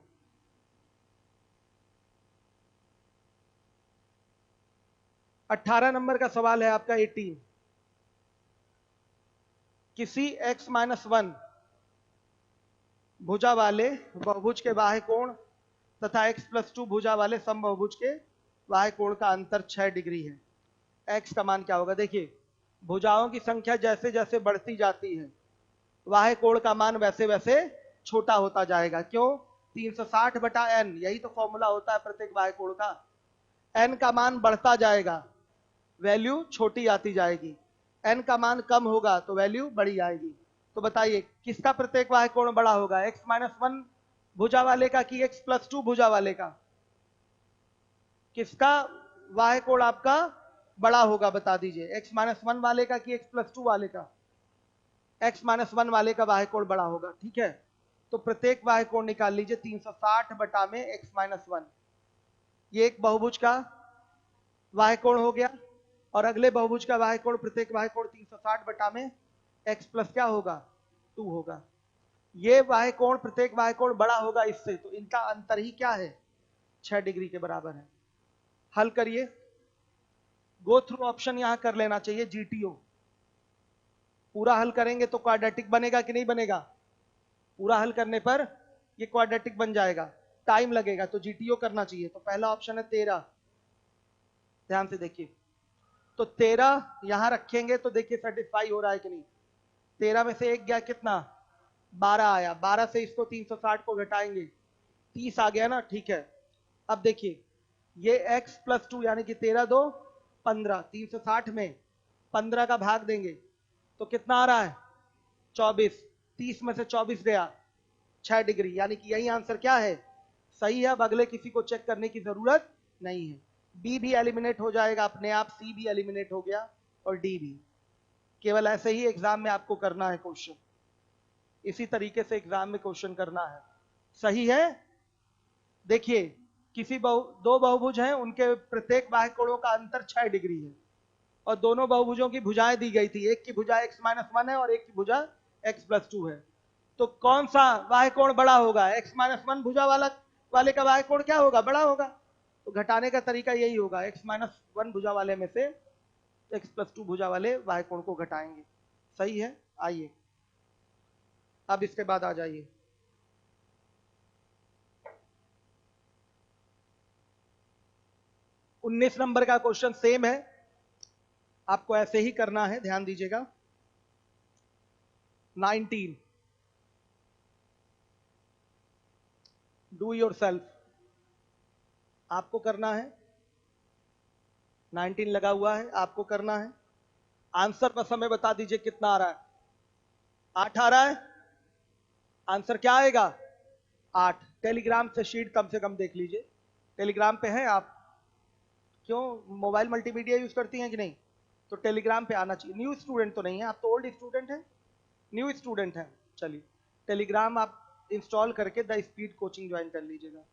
अठारह नंबर का सवाल है आपका 18। किसी x-1 भुजा वाले बहुभुज के बाह्य कोण तथा x+2 भुजा वाले समबाहुभुज के बाह्य कोण का अंतर 6 डिग्री है। x का मान क्या होगा। देखिए भुजाओं की संख्या जैसे जैसे बढ़ती जाती है बाह्य कोण का मान वैसे वैसे छोटा होता जाएगा। क्यों, 360/n, यही तो फॉर्मूला होता है प्रत्येक बाह्य कोण का। n का मान बढ़ता जाएगा, वैल्यू छोटी आती जाएगी, n का मान कम होगा तो वैल्यू बड़ी आएगी। तो बताइए किसका प्रत्येक बाह्य कोण बड़ा होगा, x-1 भुजा वाले का कि x+2 भुजा वाले का। किसका बाह्य कोण आपका बड़ा होगा बता दीजिए, x-1 वाले का कि x+2 वाले का। x-1 वाले का बाह्य कोण बड़ा होगा, ठीक है। तो प्रत्येक बाह्य कोण निकाल लीजिए 360 बटा में x-1, ये एक बहुभुज का बाह्य कोण हो गया, और अगले बहुभुज का बाह्य कोण, प्रत्येक बाह्य कोण 360 बटा में x प्लस क्या होगा 2 होगा। ये बाह्य कोण प्रत्येक बाह्य कोण बड़ा होगा इससे, तो इनका अंतर ही क्या है 6 डिग्री के बराबर है। हल करिए, गो थ्रू ऑप्शन यहां कर लेना चाहिए, जीटीओ। पूरा हल करेंगे तो क्वाड्रेटिक बनेगा कि नहीं बनेगा, पूरा हल करने पर ये क्वाड्रेटिक बन जाएगा, टाइम लगेगा तो जीटीओ करना चाहिए। तो पहला ऑप्शन है 13, ध्यान से देखिए। तो 13 यहां रखेंगे तो देखिए सेटिस्फाई हो रहा है कि नहीं। 13 में से एक गया कितना 12 आया, 12 से इसको 360 को घटाएंगे 30 आ गया ना, ठीक है। अब देखिए ये x+2 यानी कि 13 2 15, 360 में 15 का भाग देंगे तो कितना आ रहा है 24, 30 में से 24 गया 6 डिग्री, यानी कि यही आंसर क्या है, सही है। अब अगले किसी को चेक करने की जरूरत नहीं है। बी भी एलिमिनेट हो जाएगा अपने आप, सी भी एलिमिनेट हो गया और डी भी। केवल ऐसे ही एग्जाम में आपको करना है क्वेश्चन, इसी तरीके से एग्जाम में क्वेश्चन करना है। सही है। देखिए किसी दो बहुभुज हैं, उनके प्रत्येक बाह्य कोणों का अंतर 6 डिग्री है और दोनों बहुभुजों की भुजाएं दी गई थी। एक की भुजा x-1 है और एक की भुजा x+2 है। तो कौन सा बाह्य कोण बड़ा होगा, x-1 भुजा वाले का बाह्य कोण क्या होगा, बड़ा होगा। तो घटाने का तरीका यही होगा, x-1 भुजा वाले में से x+2 भुजा वाले बाह्य कोण को घटाएंगे। सही है। आइए अब इसके बाद आ जाइए, उन्नीस नंबर का क्वेश्चन सेम है, आपको ऐसे ही करना है, ध्यान दीजिएगा। 19 डू योर सेल्फ, आपको करना है। 19 लगा हुआ है, आपको करना है। आंसर बस हमें बता दीजिए कितना आ रहा है। 8 आ रहा है। आंसर क्या आएगा, 8। टेलीग्राम से शीट कम से कम देख लीजिए, टेलीग्राम पे हैं आप, क्यों मोबाइल मल्टीमीडिया यूज करती हैं कि नहीं, तो टेलीग्राम पे आना चाहिए। न्यू स्टूडेंट तो नहीं है आप, तो ओल्ड स्टूडेंट हैं, न्यू स्टूडेंट हैं। चलिए टेलीग्राम आप इंस्टॉल करके द स्पीड कोचिंग ज्वाइन कर लीजिएगा।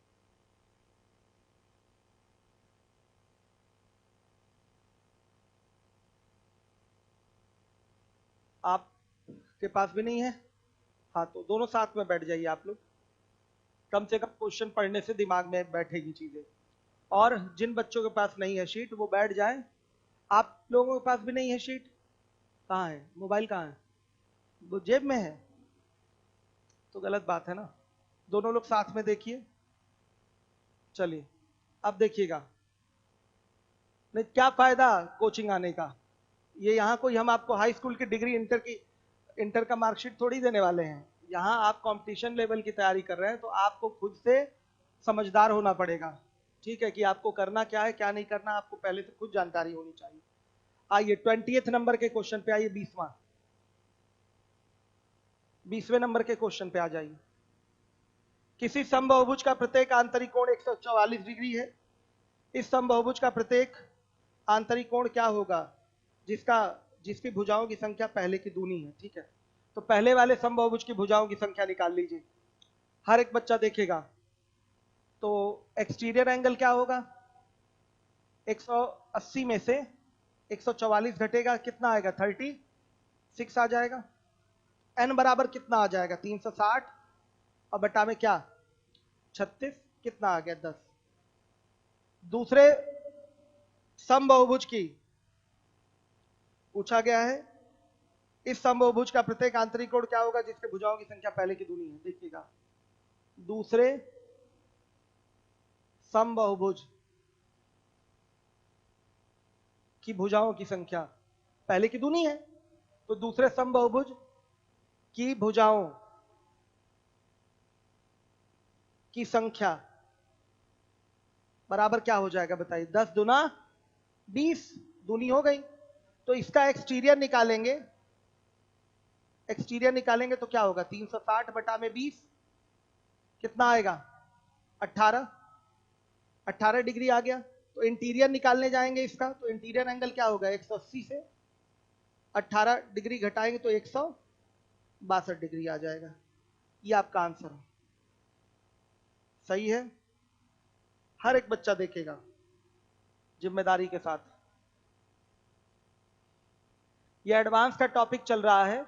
आपके पास भी नहीं है, हाँ तो दोनों साथ में बैठ जाइए आप लोग, कम से कम क्वेश्चन पढ़ने से दिमाग में बैठेगी चीजें। और जिन बच्चों के पास नहीं है शीट वो बैठ जाए। आप लोगों के पास भी नहीं है शीट, कहाँ है मोबाइल, कहाँ है, वो जेब में है, तो गलत बात है ना। दोनों लोग साथ में देखिए। चलिए अब देखिएगा, नहीं क्या फायदा कोचिंग आने का, ये यहाँ कोई हम आपको हाई स्कूल की डिग्री इंटर का मार्कशीट थोड़ी देने वाले हैं। यहाँ आप कंपटीशन लेवल की तैयारी कर रहे हैं, तो आपको खुद से समझदार होना पड़ेगा। ठीक है, कि आपको करना क्या है क्या नहीं करना, आपको पहले से खुद जानकारी होनी चाहिए। आइए 20th नंबर के क्वेश्चन पे आइए, 20वें नंबर के क्वेश्चन पे आ जाइए। किसी समबाहुभुज का प्रत्येक आंतरिक कोण 144 डिग्री है। इस समबाहुभुज का प्रत्येक आंतरिक कोण क्या होगा जिसकी भुजाओं की संख्या पहले की दूनी है। ठीक है, तो पहले वाले समबाहुभुज की भुजाओं की संख्या निकाल लीजिए, हर एक बच्चा देखेगा। तो एक्सटीरियर एंगल क्या होगा, 180 में से 144 घटेगा, कितना आएगा, 36 आ जाएगा। n बराबर कितना आ जाएगा, 360 और बटा में क्या 36, कितना आ गया 10। दूसरे समबाहुभुज की पूछा गया है, इस समबाहुभुज का प्रत्येक आंतरिक कोण क्या होगा जिसके भुजाओं की संख्या पहले की दूनी है। देखिएगा, दूसरे समबाहुभुज की भुजाओं की संख्या पहले की दूनी है, तो दूसरे समबाहुभुज की भुजाओं की संख्या बराबर क्या हो जाएगा बताइए, 10 दूना 20, दूनी हो गई। तो इसका एक्सटीरियर निकालेंगे, तो क्या होगा, 360 बटा में 20, कितना आएगा 18 डिग्री आ गया। तो इंटीरियर निकालने जाएंगे इसका, तो इंटीरियर एंगल क्या होगा, 180 से 18 डिग्री घटाएंगे तो 162 डिग्री आ जाएगा। ये आपका आंसर है। सही है, हर एक बच्चा देखेगा जिम्मेदारी के साथ। ये एडवांस का टॉपिक चल रहा है,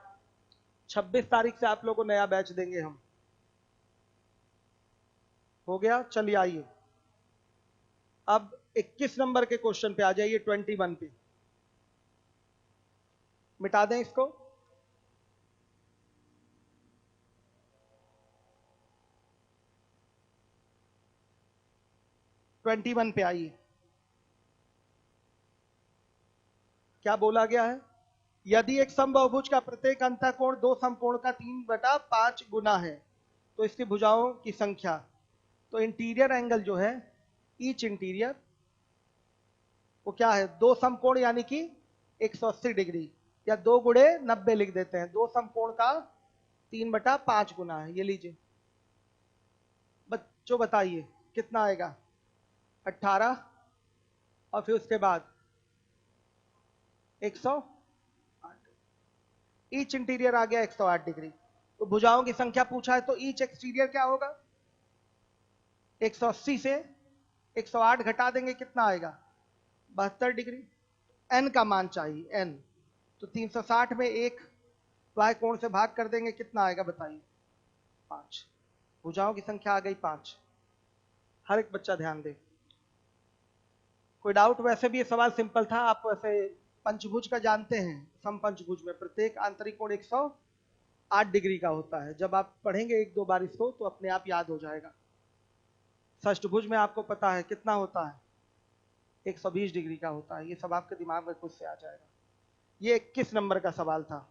26 तारीख से आप लोगों को नया बैच देंगे हम। हो गया, चलिए आइए अब 21 नंबर के क्वेश्चन पे आ जाइए, 21 पे। मिटा दें इसको, ट्वेंटी वन पे आइए। क्या बोला गया है, यदि एक समबाहुभुज का प्रत्येक अंतःकोण दो समकोण का 3/5 गुना है तो इसकी भुजाओं की संख्या। तो इंटीरियर एंगल जो है, ईच इंटीरियर, वो क्या है, दो समकोण यानी कि 180 डिग्री, या 2 गुणे 90 लिख देते हैं। दो समकोण का 3/5 गुना है। ये लीजिए बच्चों, बताइए कितना आएगा? 18 और फिर उसके बाद 108। ईच इंटीरियर आ गया 108 डिग्री। तो भुजाओं की संख्या पूछा है तो ईच एक्सटीरियर क्या होगा? 180 से 108 घटा देंगे, कितना आएगा? 72 डिग्री। एन का मान चाहिए, एन। तो 360 में एक वाय कोण से भाग कर देंगे, कितना आएगा बताइए? 5। भुजाओं की संख्या आ गई 5। हर एक बच्चा ध्यान दे। कोई डाउट? वैसे भी ये सवाल सिंपल था। आप वैसे पंचभुज का जानते हैं। समपंचभुज में प्रत्येक आंतरिक कोण 108 डिग्री का होता है। जब आप पढ़ेंगे एक दो बार इसको तो अपने आप याद हो जाएगा। षष्ठभुज में आपको पता है कितना होता है? 120 डिग्री का होता है। ये सब आपके दिमाग में खुद से आ जाएगा। ये 21 नंबर का सवाल था।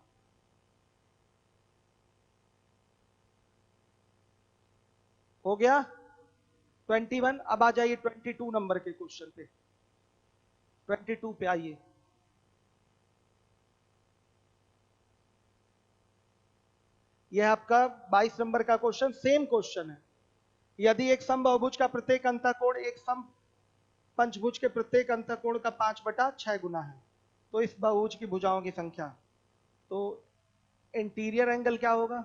हो गया 21। अब आ जाइए 22 नंबर के क्वेश्चन पे। 22 पे आइए। यह आपका 22 नंबर का क्वेश्चन, सेम क्वेश्चन है। यदि एक समबाहुभुज का प्रत्येक अंतःकोण एक सम पंचभुज के प्रत्येक अंतःकोण का 5/6 गुना है तो इस बहुभुज की भुजाओं की संख्या। तो इंटीरियर एंगल क्या होगा?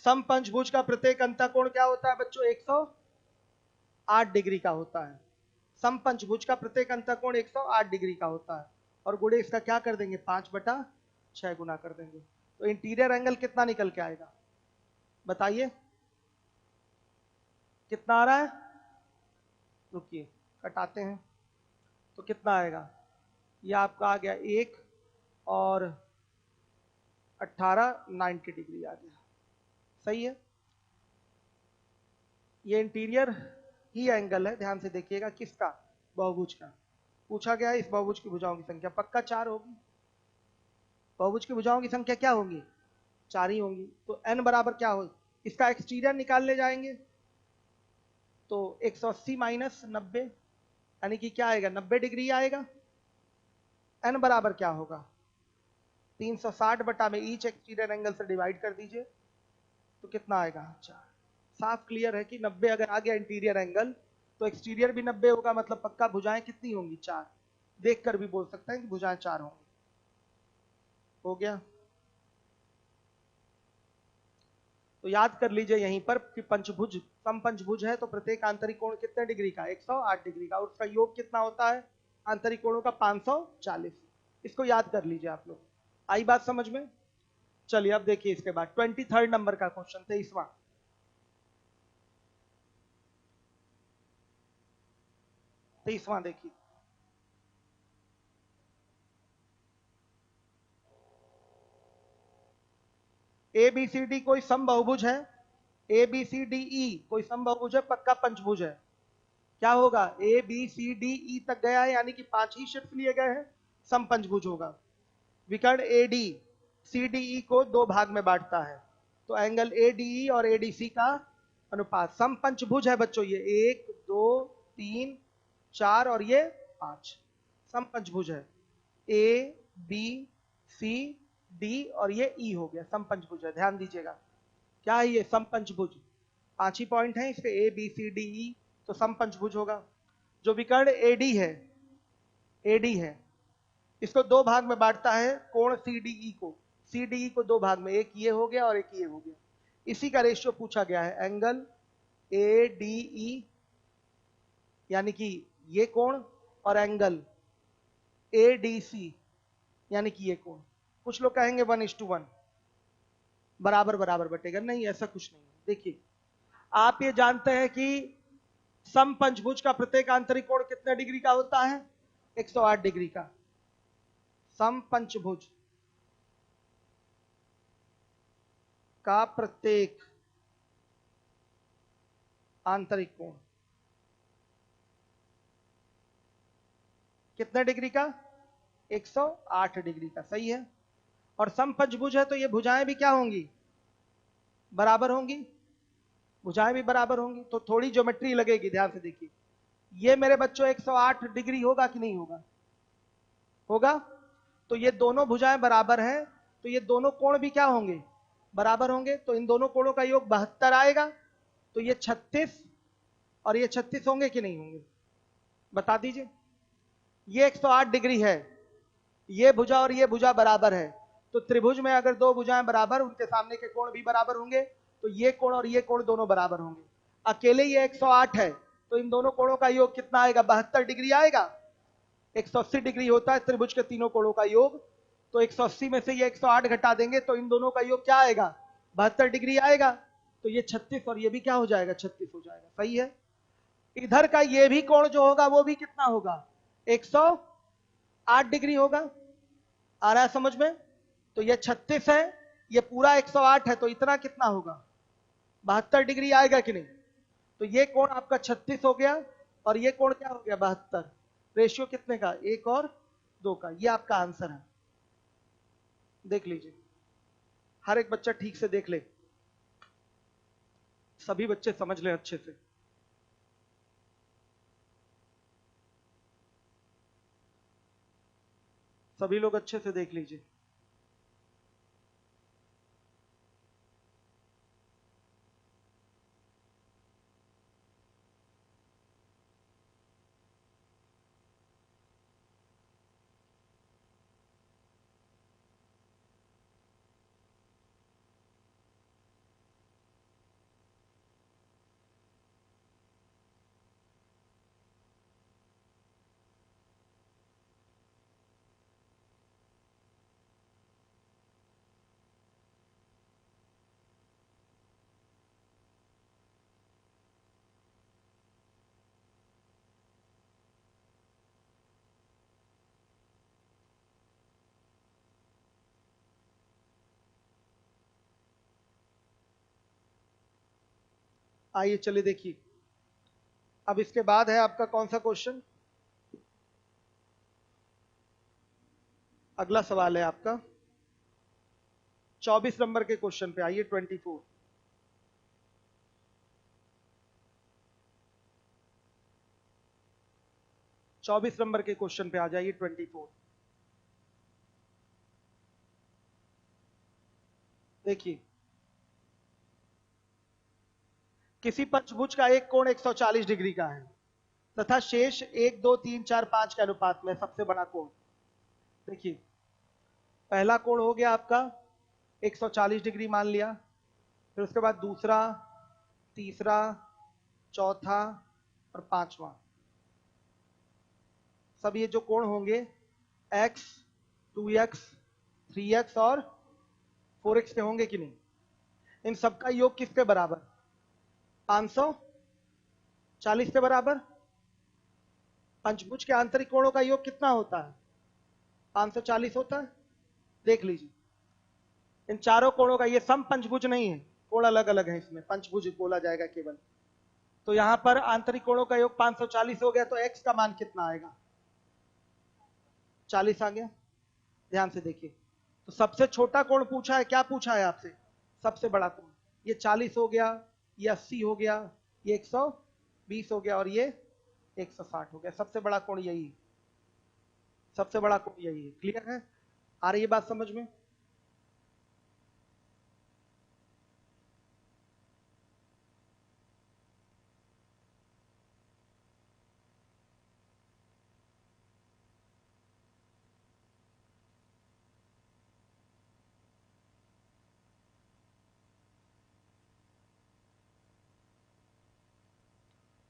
समपंचभुज का प्रत्येक अंतःकोण क्या होता है बच्चों? 108 डिग्री का होता है। समपंचभुज का प्रत्येक अंतःकोण 108 डिग्री का होता है और गुणे इसका क्या कर देंगे? 5/6 गुना कर देंगे। तो इंटीरियर एंगल कितना निकल के आएगा बताइए? कितना आ रहा है? रुकिए कटाते हैं। तो कितना आएगा? ये आपका आ गया 1 और 18, 90 डिग्री आ गया। सही है। ये इंटीरियर ही एंगल है। ध्यान से देखिएगा। किसका? बहुभुज का। पूछा गया है इस बहुभुज की भुजाओं की संख्या। पक्का 4 होगी। बहुभुज की भुजाओं की संख्या क्या होगी? 4 ही होंगी। तो n बराबर क्या हो? इसका एक्सटीरियर निकालने जाएंगे तो 180 माइनस 90 यानी कि क्या आएगा? 90 डिग्री आएगा। n बराबर क्या होगा? 360 बटा में ईच एक्सटीरियर एंगल से डिवाइड कर दीजिए तो कितना आएगा? 4। साफ क्लियर है कि 90 अगर आ गया इंटीरियर एंगल तो एक्सटीरियर भी 90 होगा। मतलब पक्का भुजाएं कितनी होंगी? 4। देखकर भी बोल सकते हैं कि भुजाएं 4 होंगी। हो गया। तो याद कर लीजिए यहीं पर कि पंचभुज समपंचभुज है तो प्रत्येक आंतरिक कोण कितने डिग्री का? 108 डिग्री का। और उसका योग कितना होता है आंतरिक कोणों का? 540। इसको याद कर लीजिए आप लोग। आई बात समझ में? चलिए अब देखिए इसके बाद 23 नंबर का क्वेश्चन, 23वां। देखिए। ए बी सी डी कोई समबाहुभुज है। ए बी सी डी ई कोई समबाहुभुज है, पक्का पंचभुज है। क्या होगा? ए बी सी डी ई तक गया है यानी कि 5 ही शिफ्ट लिए गए हैं, समपंचभुज होगा। विकर्ण ए डी सी डी ई को 2 भाग में बांटता है तो एंगल ए डी ई और ए डी सी का अनुपात। समपंचभुज है बच्चों ये। 1 2 3 4 और ये 5 समपंचभुज है। ए बी सी डी और ये ई हो गया, समपंचभुज है। ध्यान दीजिएगा क्या है ये? समपंचभुज। 5 ही पॉइंट है इसके, ए बी सी डी ई, तो समपंचभुज होगा। जो विकर्ण एडी है, एडी है, इसको 2 भाग में बांटता है कोण सीडीई को। सीडीई को 2 भाग में, एक ये हो गया और एक ये हो गया। इसी का रेशियो पूछा गया है। एंगल एडीई यानी कि ये कोण और एंगल एडीसी यानी कि ये कोण। कुछ लोग कहेंगे 1:1 बराबर बराबर बटेगा। नहीं, ऐसा कुछ नहीं है। देखिए आप ये जानते हैं कि समपंचभुज का प्रत्येक आंतरिक कोण कितने डिग्री का होता है? 108 डिग्री का। समपंचभुज का प्रत्येक आंतरिक कोण कितने डिग्री का? 108 डिग्री का। सही है। और समपंचभुज है तो ये भुजाएं भी क्या होंगी? बराबर होंगी। भुजाएं भी बराबर होंगी तो थोड़ी ज्योमेट्री लगेगी। ध्यान से देखिए। ये मेरे बच्चों 108 डिग्री होगा कि नहीं होगा? होगा। तो ये दोनों भुजाएं बराबर हैं, तो ये दोनों कोण भी क्या होंगे, बराबर होंगे। तो इन दोनों कोणों का योग 72 आएगा। तो ये 36 और ये 36 होंगे कि नहीं होंगे, बता दीजिए। ये 108 डिग्री है, ये भुजा और ये भुजा बराबर है। तो त्रिभुज में अगर दो भुजाएं बराबर, उनके सामने के कोण भी बराबर होंगे, तो ये कोण और ये कोण दोनों बराबर होंगे। अकेले ये 108 है, तो इन दोनों कोणों का योग कितना आएगा, 72 डिग्री आएगा। 180 डिग्री होता है त्रिभुज के तीनों कोणों का योग। तो 180 में से ये 108 घटा देंगे, तो इन दोनों का योग क्या आएगा, 72 डिग्री आएगा। तो ये 36 और ये भी क्या हो जाएगा, 36 हो जाएगा। सही है। इधर का ये भी कोण जो होगा वो भी कितना होगा, 108 डिग्री होगा। आ रहा है समझ में। तो ये 36 है, ये पूरा 108 है, तो इतना कितना होगा, 72 डिग्री आएगा कि नहीं। तो ये कोण आपका 36 हो गया और ये कोण क्या हो गया, 72। रेशियो कितने का, 1 और 2 का। ये आपका आंसर है। देख लीजिए, हर एक बच्चा ठीक से देख ले, सभी बच्चे समझ लें अच्छे से। सभी लोग अच्छे से देख लीजिए। आइए चलिए देखिए, अब इसके बाद है आपका कौन सा क्वेश्चन, अगला सवाल है आपका 24 नंबर के क्वेश्चन पे। आइए 24, चौबीस नंबर के क्वेश्चन पे आ जाइए 24। देखिए, किसी पंचभुज का एक कोण 140 डिग्री का है तथा शेष 1 2 3 4 5 के अनुपात में सबसे बड़ा कोण। देखिए, पहला कोण हो गया आपका 140 डिग्री मान लिया, फिर उसके बाद दूसरा, तीसरा, चौथा और पांचवा। सब ये जो कोण होंगे x, 2x, 3x और 4x के होंगे कि नहीं। इन सबका योग किसके बराबर, 540 के बराबर। पंचभुज के आंतरिक कोणों का योग कितना होता है, 540 होता है। देख लीजिए, इन चारों कोणों का, ये सम पंचभुज नहीं है, कोण अलग अलग है, इसमें पंचभुज बोला जाएगा केवल। तो यहां पर आंतरिक कोणों का योग 540 हो गया, तो x का मान कितना आएगा, 40 आ गया। ध्यान से देखिए, तो सबसे छोटा कोण पूछा है, क्या पूछा है आपसे, सबसे बड़ा कोण। ये 40 हो गया, ये 80 हो गया, ये 120 हो गया और ये 160 हो गया। सबसे बड़ा कोण यही है, सबसे बड़ा कोण यही है। क्लियर है, आ रही है बात समझ में।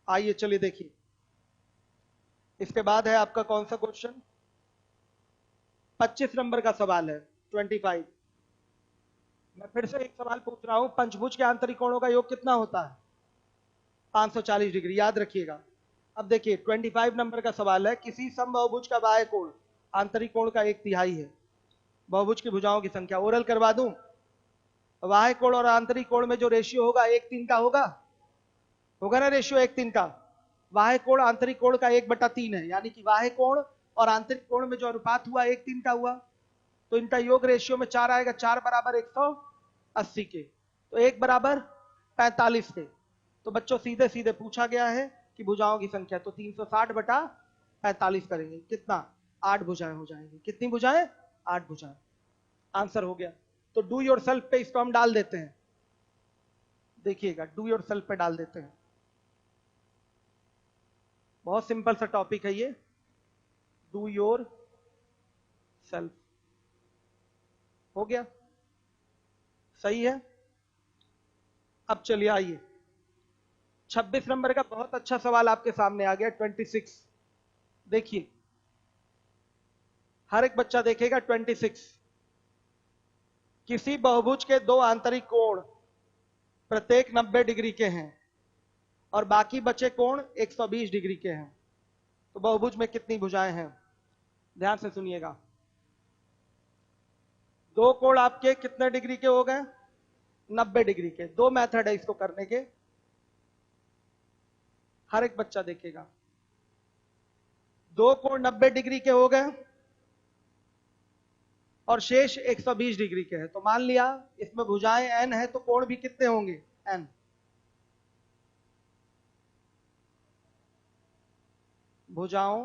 आइए चलिए देखिए, इसके बाद है आपका कौन सा क्वेश्चन, 25 नंबर का सवाल है 25। मैं फिर से एक सवाल पूछ रहा हूं, पंचभुज के आंतरिक कोणों का योग कितना होता है, 540 डिग्री, याद रखिएगा। अब देखिए 25 नंबर का सवाल है, किसी समबाहुभुज का बाह्य कोण आंतरिक कोण का 1/3 है। बहुभुज की भुजाओं की संख्या ओरल करवा दूं। बाह्य कोण और आंतरिक कोण में जो रेशियो होगा 1/3 का होगा, होगा ना रेशियो 1/3 का। बाह्य कोण आंतरिक कोण का 1/3 है, यानी कि बाह्य कोण और आंतरिक कोण में जो अनुपात हुआ 1/3 का हुआ। तो इनका योग रेशियो में 4 आएगा, 4 बराबर 180 के, तो 1 बराबर 45 के। तो बच्चों सीधे सीधे पूछा गया है कि भुजाओं की संख्या, तो 360/45 करेंगे, कितना, 8 भुजाएं हो जाएंगी। कितनी भुजाएं, 8 भुजाएं। आंसर हो गया। तो डू योर सेल्फ पे इसको हम डाल देते हैं, देखिएगा डू योर सेल्फ पे डाल देते हैं। बहुत सिंपल सा टॉपिक है ये, डू योर सेल्फ। हो गया, सही है। अब चलिए आइए 26 नंबर का बहुत अच्छा सवाल आपके सामने आ गया। 26 देखिए, हर एक बच्चा देखेगा। 26, किसी बहुभुज के दो आंतरिक कोण प्रत्येक 90 डिग्री के हैं और बाकी बचे कोण 120 डिग्री के हैं, तो बहुभुज में कितनी भुजाएं हैं? ध्यान से सुनिएगा। दो कोण आपके कितने डिग्री के हो गए? 90 डिग्री के। दो मेथड है इसको करने के, हर एक बच्चा देखेगा। दो कोण 90 डिग्री के हो गए और शेष 120 डिग्री के हैं, तो मान लिया इसमें भुजाएं n है, तो कोण भी कितने होंगे? n। भुजाओं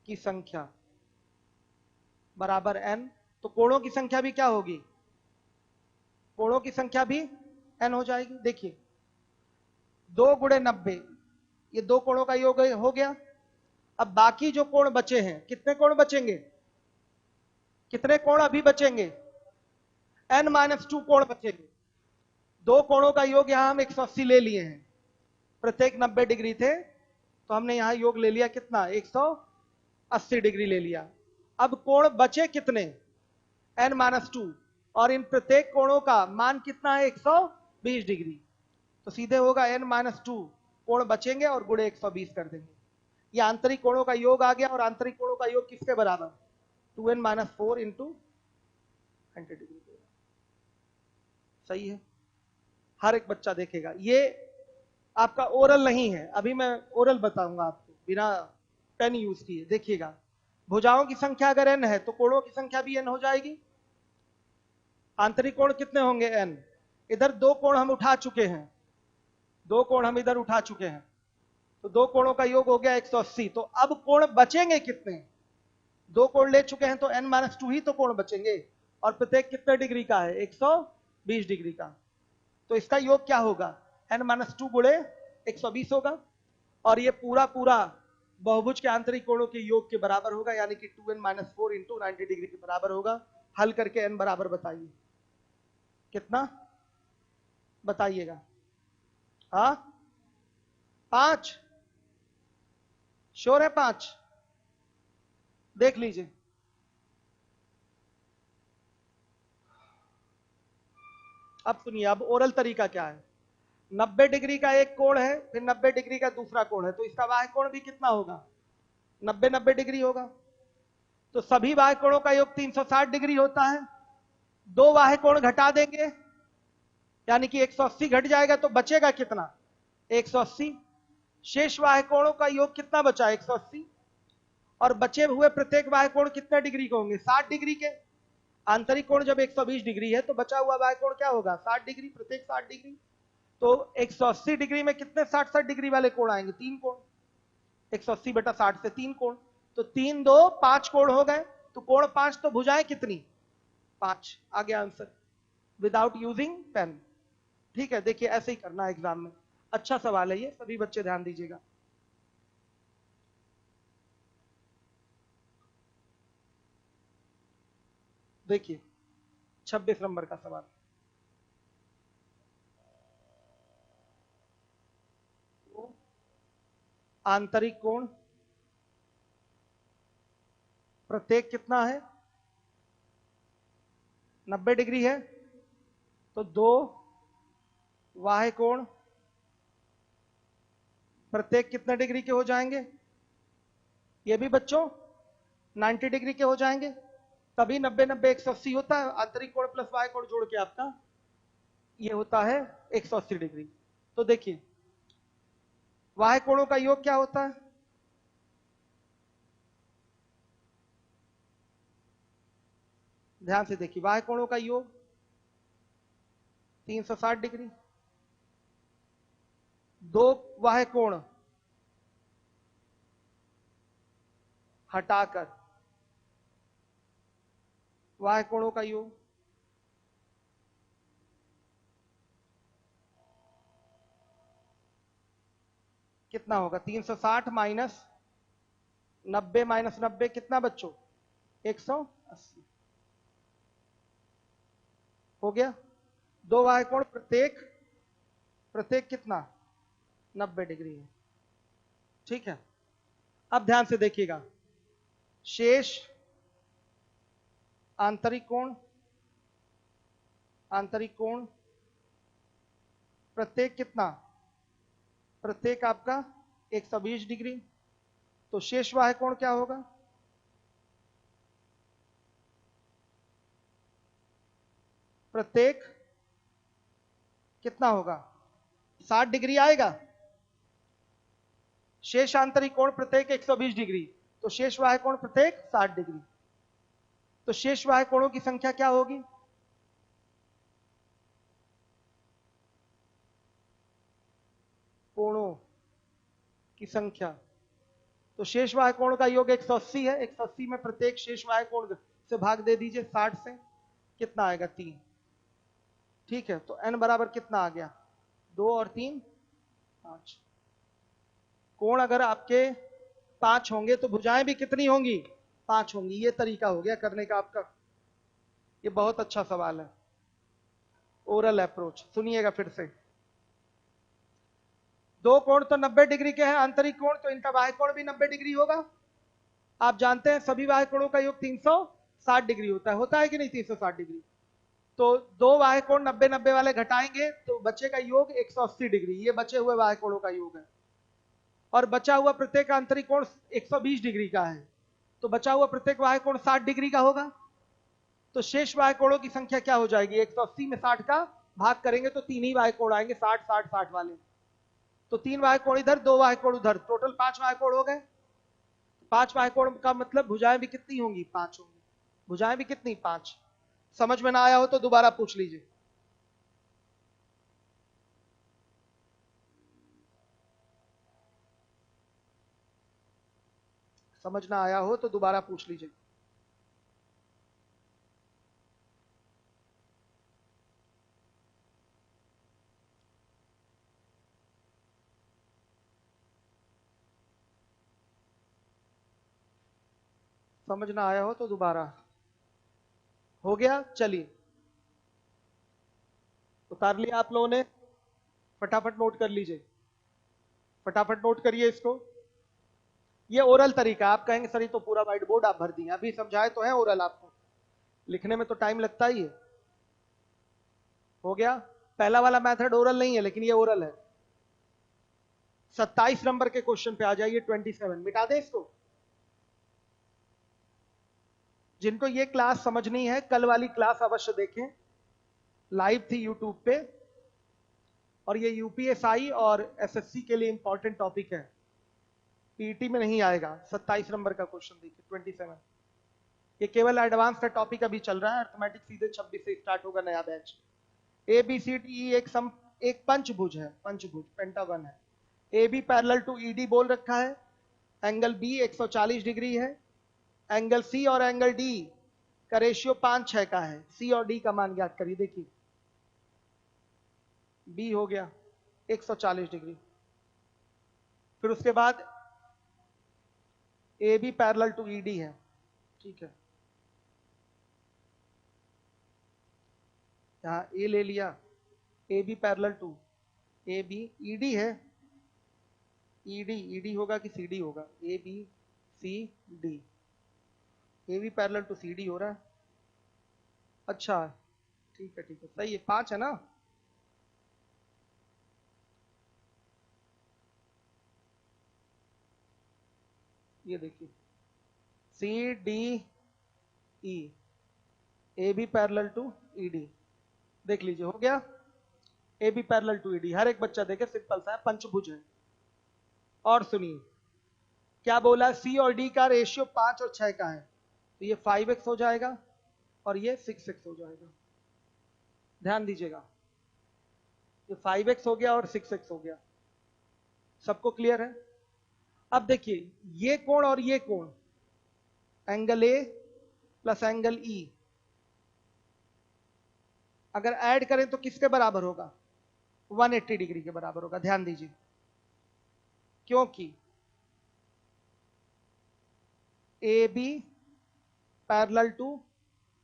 की संख्या बराबर n, तो कोणों की संख्या भी क्या होगी? कोणों की संख्या भी n हो जाएगी। देखिए 2 गुणे 90, ये दो कोणों का योग हो गया। अब बाकी जो कोण बचे हैं, कितने कोण बचेंगे? कितने कोण अभी बचेंगे? n-2 कोण बचेंगे। दो कोणों का योग यहां हम 180 ले लिए हैं, प्रत्येक 90 डिग्री थे, तो हमने यहां योग ले लिया कितना? 180 डिग्री ले लिया। अब कोण बचे कितने? n-2, और इन प्रत्येक कोणों का मान कितना है? 120 डिग्री। तो सीधे होगा n-2 कोण बचेंगे और गुणे 120 कर देंगे। ये आंतरिक कोणों का योग आ गया, और आंतरिक कोणों का योग किसके बराबर? 2n-4 into 100 degree. सही है, हर एक बच्चा देखेगा। ये आपका ओरल नहीं है, अभी मैं ओरल बताऊंगा आपको बिना पेन यूज किए। देखिएगा, भुजाओं की संख्या अगर n है तो कोणों की संख्या भी n हो जाएगी। आंतरिक कोण कितने होंगे? n। इधर दो कोण हम उठा चुके हैं, दो कोण हम इधर उठा चुके हैं, तो दो कोणों का योग हो गया 180। तो अब कोण बचेंगे कितने? दो कोण ले चुके हैं तो n-2 ही तो कोण बचेंगे, और प्रत्येक कितने डिग्री का है? 120 डिग्री का। तो इसका योग क्या होगा? n-2 गुणे 120 होगा, और ये पूरा पूरा बहुभुज के आंतरिक कोणों के योग के बराबर होगा, यानी कि 2n-4 इंटू 90 डिग्री के बराबर होगा। हल करके n बराबर बताइए कितना? बताइएगा। हाँ, 5। श्योर है 5? देख लीजिए। अब सुनिए, अब ओरल तरीका क्या है। 90 डिग्री का एक कोण है, फिर 90 डिग्री का दूसरा कोण है, तो इसका बाह्य कोण भी कितना होगा? 90-90 डिग्री होगा। तो सभी बाह्य कोणों का योग 360 डिग्री होता है। दो बाह्य कोण घटा देंगे, यानी कि 180 घट जाएगा, तो बचेगा कितना? 180। शेष बाह्य कोणों का योग कितना बचा? 180। और बचे हुए प्रत्येक बाह्य कोण कितने डिग्री के होंगे? 60 डिग्री के। आंतरिक कोण जब 120 डिग्री है, तो बचा हुआ बाह्य कोण क्या होगा? 60 डिग्री, प्रत्येक 60 डिग्री। तो 180 डिग्री में कितने 60-60 डिग्री वाले कोण आएंगे? 3 कोण। 180 बटा 60 से 3 कोण, तो 3 2 5 कोण हो गए। तो कोण 5, तो भुजाएं कितनी? 5। आ गया आंसर, विदाउट यूजिंग पेन। ठीक है, देखिए ऐसे ही करना है एग्जाम में। अच्छा सवाल है ये, सभी बच्चे ध्यान दीजिएगा। देखिए 26 नंबर का सवाल। आंतरिक कोण प्रत्येक कितना है? 90 डिग्री है, तो दो बाह्य कोण प्रत्येक कितने डिग्री के हो जाएंगे? ये भी बच्चों 90 डिग्री के हो जाएंगे, तभी 90-90 180 होता है। आंतरिक कोण प्लस बाह्य कोण जोड़ के आपका ये होता है 180 डिग्री। तो देखिए बाह्य कोणों का योग क्या होता है? ध्यान से देखिए, बाह्य कोणों का योग 360 डिग्री। दो बाह्य कोण हटाकर वाह कोणों का योग कितना होगा? 360 माइनस 90 माइनस 90 कितना बच्चों? 180 हो गया। दो वाह कोण प्रत्येक प्रत्येक कितना? 90 डिग्री है। ठीक है, अब ध्यान से देखिएगा, शेष आंतरिक कोण प्रत्येक कितना? प्रत्येक आपका 120 डिग्री। तो शेष वाह कोण क्या होगा? प्रत्येक कितना होगा? 60 डिग्री आएगा। शेष आंतरिक कोण प्रत्येक 120 डिग्री, तो शेष वाह कोण प्रत्येक 60 डिग्री। तो शेष वाह कोणों की संख्या क्या होगी? कोणों की संख्या, तो शेष वाह कोण का योग 180 है। 180 में प्रत्येक शेष वाह कोण से भाग दे दीजिए 60 से, कितना आएगा? 3। ठीक है, तो n बराबर कितना आ गया? 2 और 3 5। कोण अगर आपके 5 होंगे तो भुजाएं भी कितनी होंगी? 5 होंगी। ये तरीका हो गया करने का आपका। ये बहुत अच्छा सवाल है, ओरल अप्रोच। सुनिएगा फिर से, दो कोण तो 90 डिग्री के हैं आंतरिक कोण, तो इनका बाह्य कोण भी 90 डिग्री होगा। आप जानते हैं सभी बाह्य कोणों का योग 360 डिग्री होता है कि नहीं? 360 डिग्री। तो दो बाह्य कोण 90 90 वाले घटाएंगे तो बचेगा योग 180 डिग्री। ये बचे हुए बाह्य कोणों का योग है। और बचा हुआ प्रत्येक आंतरिक कोण 120 डिग्री का है, तो बचा हुआ प्रत्येक बाह्य कोण 60 डिग्री का होगा। तो शेष बाह्य कोणों की संख्या क्या हो जाएगी? 180 में 60 का भाग करेंगे तो 3 ही बाह्य कोण आएंगे, 60 60 60 वाले। तो 3 बाह्य कोण इधर, 2 बाह्य कोण उधर, टोटल 5 बाह्य कोण हो गए। 5 बाह्य कोण का मतलब भुजाएं भी कितनी होंगी? 5 होंगी। भुजाएं भी कितनी? 5। समझ में ना आया हो तो दोबारा पूछ लीजिए। समझ ना आया हो तो दोबारा पूछ लीजिए। समझ ना आया हो तो दोबारा। हो गया? चलिए, उतार लिया आप लोगों ने? फटाफट नोट कर लीजिए, फटाफट नोट करिए इसको। ये ओरल तरीका। आप कहेंगे सर ये तो पूरा व्हाइट बोर्ड आप भर दिए, अभी समझाए तो है ओरल। आपको लिखने में तो टाइम लगता ही है। हो गया? पहला वाला मेथड ओरल नहीं है, लेकिन ये ओरल है। 27 नंबर के क्वेश्चन पे आ जाइए। 27 मिटा दे इसको। जिनको ये क्लास समझनी है, कल वाली क्लास अवश्य देखें, लाइव थी यूट्यूब पे। और ये यूपीएसआई और एसएससी के लिए इंपॉर्टेंट टॉपिक है, पीईटी में नहीं आएगा। 27 नंबर का क्वेश्चन देखिए, 27। ये केवल एडवांस का टॉपिक अभी चल रहा है, अर्थमेटिक सीधे 26 से स्टार्ट होगा नया बैच। A B C D E एक पंचभुज है, पंचभुज पेंटागन है। A B parallel to ED बोल रखा है। एंगल बी 140 डिग्री है। एंगल सी और एंगल डी का रेशियो 5:6 का है। सी और डी का मान ज्ञात करिए। देखिए, बी हो गया 140 डिग्री। फिर उसके बाद A B parallel to ED है। ठीक है, यहां ए ले लिया, A B parallel to A B, ED है। ईडी ईडी होगा कि सीडी होगा? A B C D, A B parallel to C D हो रहा है। अच्छा, ठीक है, ठीक है, सही है। 5 है ना? ये देखिए, C D E, A B parallel to E D. देख लीजिए, हो गया। A B parallel to E D, हर एक बच्चा देखे, सिंपल सा है, पंचभुज है। और सुनिए क्या बोला, सी और डी का रेशियो 5 और 6 का है, तो ये 5x हो जाएगा और ये 6x हो जाएगा। ध्यान दीजिएगा, ये 5x हो गया और 6x हो गया। सबको क्लियर है? अब देखिए, ये कोण और ये कोण, angle A plus angle E, अगर ऐड करें तो किसके बराबर होगा? 180 डिग्री के बराबर होगा। ध्यान दीजिए, क्योंकि A B parallel to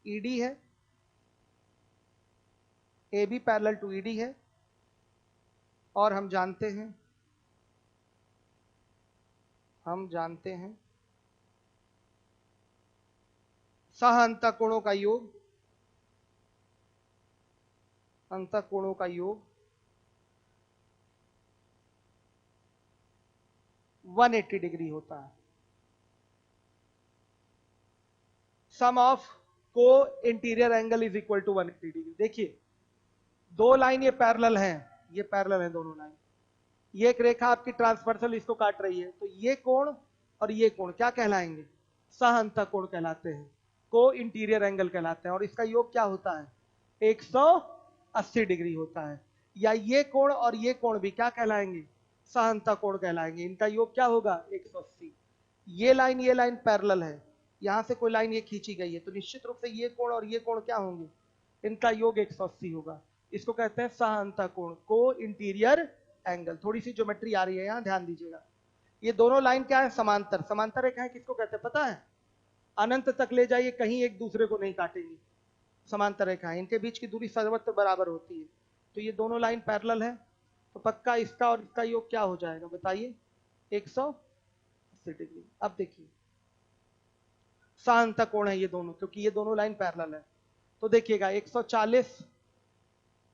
ED है, A B parallel to ED है, और हम जानते हैं सह अंतःकोणों का योग, अंतःकोणों का योग 180 डिग्री होता है। सम ऑफ को interior angle is equal to 180 degree. देखिए, दो लाइन ये पैरेलल हैं, ये पैरेलल है दोनों लाइन। ये एक रेखा आपकी ट्रांसवर्सल इसको काट रही है, तो ये कोण और ये कोण क्या कहलाएंगे? सह अंतःकोण कहलाते हैं, को इंटीरियर एंगल कहलाते हैं। और इसका योग क्या होता है? 180 डिग्री होता है। या ये कोण और ये कोण भी क्या कहलाएंगे? सह अंतःकोण कहलाएंगे। इनका योग क्या होगा? 180। ये लाइन पैरेलल है, यहां से कोई लाइन ये खींची गई है, तो निश्चित रूप से ये कोण और ये कोण क्या होंगे? इनका योग 180 होगा। इसको कहते हैं सह अंतःकोण, को इंटीरियर एंगल। थोड़ी सी ज्योमेट्री आ रही है यहां, ध्यान दीजिएगा। ये दोनों लाइन क्या है? समांतर। समांतर रेखाएं किसको कहते हैं पता है? अनंत तक ले जाइए, कहीं एक दूसरे को नहीं काटेंगी समांतर रेखाएं, इनके बीच की दूरी सर्वत्र बराबर होती है। तो ये दोनों लाइन पैरेलल है, तो पक्का इसका और इसका योग क्या हो जाएगा बताइए? 180 डिग्री। अब देखिए, सह अंतःकोण है ये दोनों, क्योंकि ये दोनों लाइन पैरेलल है। तो देखिएगा, 140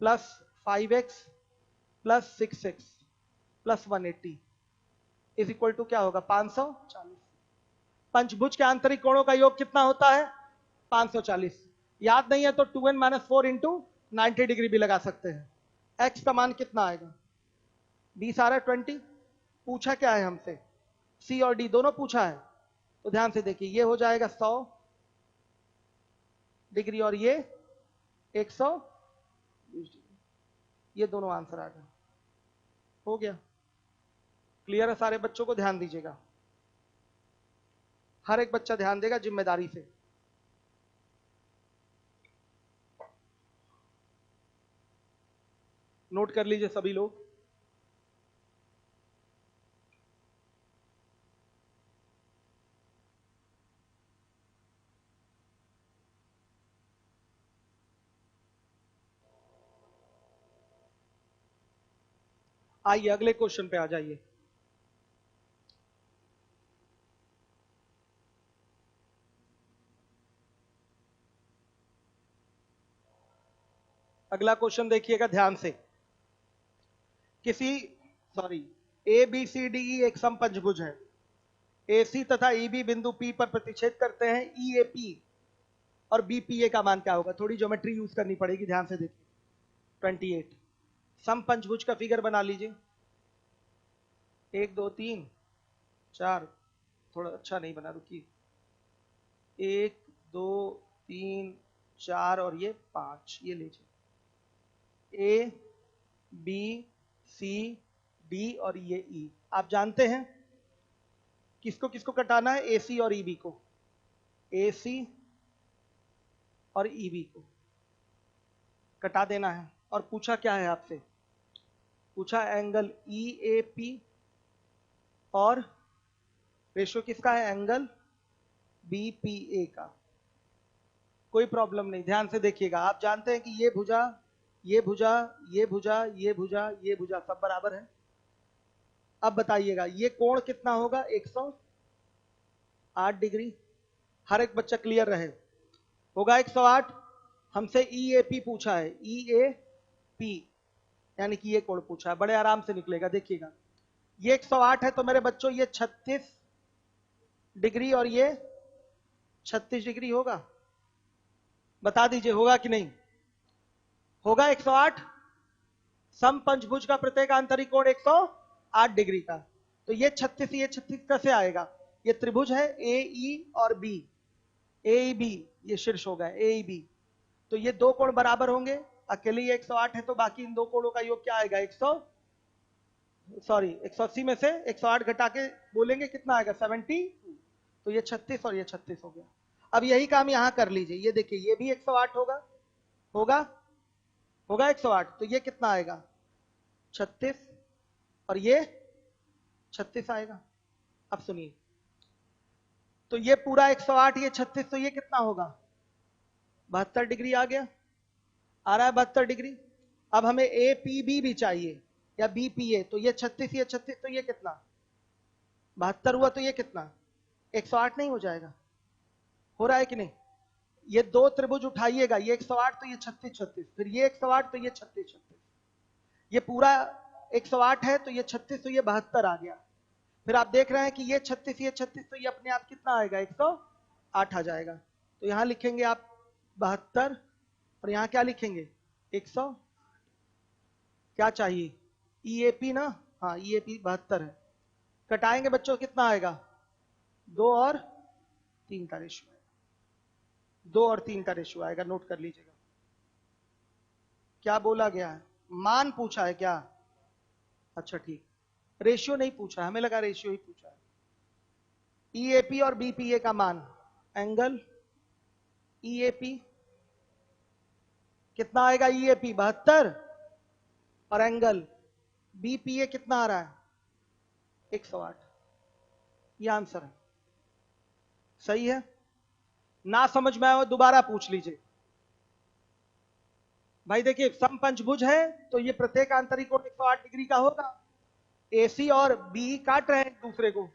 plus 5x plus 6x plus 180 is equal to क्या होगा? 540। पंचभुज के आंतरिक कोणों का योग कितना होता है? 540। याद नहीं है तो 2n-4 इंटू 90 डिग्री भी लगा सकते हैं। x का मान कितना आएगा? 20 आ रहा है, 20। पूछा क्या है हमसे? c और d दोनों पूछा है, तो ध्यान से देखिए, ये हो जाएगा 100 डिग्री और ये 120 डिग्री। ये दोनों आंसर आ गए। हो गया? क्लियर है सारे बच्चों को? ध्यान दीजिएगा, हर एक बच्चा ध्यान देगा जिम्मेदारी से। नोट कर लीजिए सभी लोग। आइए अगले क्वेश्चन पे आ जाइए। अगला क्वेश्चन देखिएगा ध्यान से। ए बी सी डी ई एक समपंचभुज है। AC तथा EB बिंदु P पर प्रतिच्छेद करते हैं। EAP और BPA का मान क्या होगा? थोड़ी ज्योमेट्री यूज करनी पड़ेगी, ध्यान से देखिए। 28 समपंचभुज का फिगर बना लीजिए। 1 2 3 4, थोड़ा अच्छा नहीं बना, रुकिए। 1 2 3 4 और ये 5, ये लीजिए। A B C D और ये E। आप जानते हैं किसको किसको कटाना है? AC और EB को। AC और EB को कटा देना है। और पूछा क्या है आपसे? पूछा एंगल EAP और रेशियो किसका है? एंगल BPA का। कोई प्रॉब्लम नहीं, ध्यान से देखिएगा। आप जानते हैं कि ये भुजा, ये भुजा, ये भुजा, ये भुजा, ये भुजा सब बराबर है। अब बताइएगा ये कोण कितना होगा? 108 डिग्री। हर एक बच्चा क्लियर रहे, होगा 108। हमसे EAP पूछा है, EAP यानी कि ये कोण पूछा है, बड़े आराम से निकलेगा। देखिएगा, ये 108 है, तो मेरे बच्चों ये 36 डिग्री और ये 36 डिग्री होगा। बता दीजिए होगा कि नहीं? होगा 108। समपंचभुज का प्रत्येक आंतरिक कोण 108 डिग्री का। तो ये 36 कैसे आएगा? ये त्रिभुज है AE और B, AEB, ये शीर्ष होगा AEB। तो ये दो कोण बराबर होंगे। अकेले ये 108 है, तो बाकी इन दो कोणों का योग क्या आएगा? 180 में से 108 घटा के बोलेंगे कितना आएगा? 72। तो ये 36 और ये 36 हो गया। अब यही काम यहां कर लीजिए। ये देखिए, ये भी 108 होगा। होगा 108, तो ये कितना आएगा 36, और ये 36 आएगा। अब सुनिए, तो ये पूरा 108, ये 36, तो ये कितना होगा 72 डिग्री आ गया, आ रहा है 72 डिग्री। अब हमें ए पी बी भी चाहिए या बी पी ए, तो ये 36, ये 36, तो ये कितना 72 हुआ, तो ये कितना 108 नहीं हो जाएगा? हो रहा है कि नहीं? ये दो त्रिभुज उठाइएगा, ये 108, तो ये 36 36, फिर ये 108, तो ये 36 36, ये पूरा 108 है, तो ये 36, तो ये 72 आ गया। फिर आप देख रहे हैं कि ये 36, ये 36, तो ये अपने आप कितना आएगा 108 आ जाएगा। तो यहां लिखेंगे आप 72, और यहां क्या लिखेंगे 100, क्या चाहिए ईएपी ना, हाँ ईएपी 72 है। कटाएंगे बच्चों, कितना आएगा 2 और 3 का रेशियो आएगा, 2 और 3 का रेशियो आएगा, नोट कर लीजिएगा। क्या बोला गया है, मान पूछा है क्या? अच्छा ठीक, रेशियो नहीं पूछा है, हमें लगा रेशियो ही पूछा है। ईएपी और बीपीए का मान, एंगल ईएपी कितना आएगा, ईएपी 72, और एंगल बीपीए कितना आ रहा है 108, ये आंसर है। सही है? ना समझ में आए दोबारा पूछ लीजिए। भाई देखिए, समपंचभुज है तो ये प्रत्येक आंतरिक कोण 108 डिग्री का होगा। एसी और बी काट रहे हैं एक दूसरे को,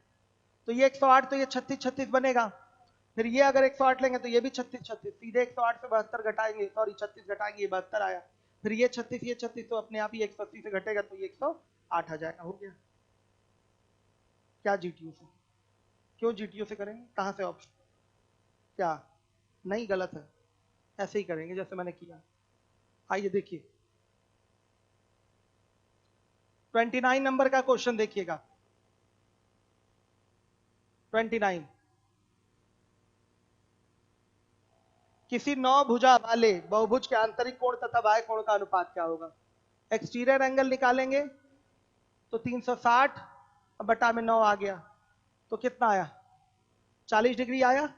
तो ये 108, तो ये 36 36 बनेगा। फिर ये अगर 108 लेंगे तो ये भी 36 36, सीधे 108 से 72 घटाएंगे, सॉरी 36 घटाएंगे, ये 72 आया। फिर ये 36 ये 36, तो अपने आप ही 180 से घटेगा, तो ये 108 आ जाएगा। हो गया। क्या जीटीयू से? क्यों जीटीयू से करेंगे, कहां से ऑप्शन? क्या नहीं, गलत है, ऐसे ही करेंगे जैसे मैंने किया। आइए देखिए 29 नंबर का क्वेश्चन देखिएगा। 29, किसी 9 भुजा वाले बहुभुज के आंतरिक कोण तथा बाह्य कोण का अनुपात क्या होगा? एक्सटीरियर एंगल निकालेंगे तो 360 बटा में 9 आ गया, तो कितना आया 40 डिग्री आया।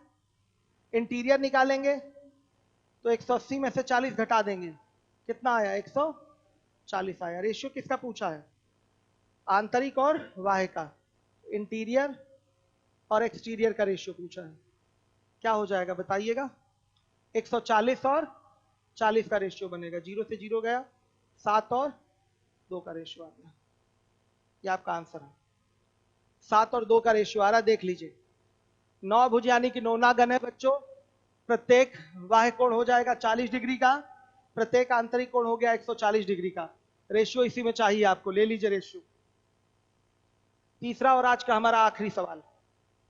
इंटीरियर निकालेंगे तो 180 में से 40 घटा देंगे, कितना आया 140 आया। रेशियो किसका पूछा है? आंतरिक और बाह्य का। इंटीरियर और एक्सटीरियर का रेशियो पूछा है, क्या हो जाएगा बताइएगा? 140 और 40 का रेशियो बनेगा, 0 से 0 गया, 7 और 2 का रेशियो आ गया। ये आपका आंसर है, 7 और 2 का रेशियो आ रहा, देख लीजिए। 9 भुज यानी कि नौनागन है बच्चों। प्रत्येक बाह्य कोण हो जाएगा 40 डिग्री का, प्रत्येक आंतरिक कोण हो गया 140 डिग्री का। रेशियो इसी में चाहिए आपको, ले लीजिए रेशियो। तीसरा और आज का हमारा आखिरी सवाल,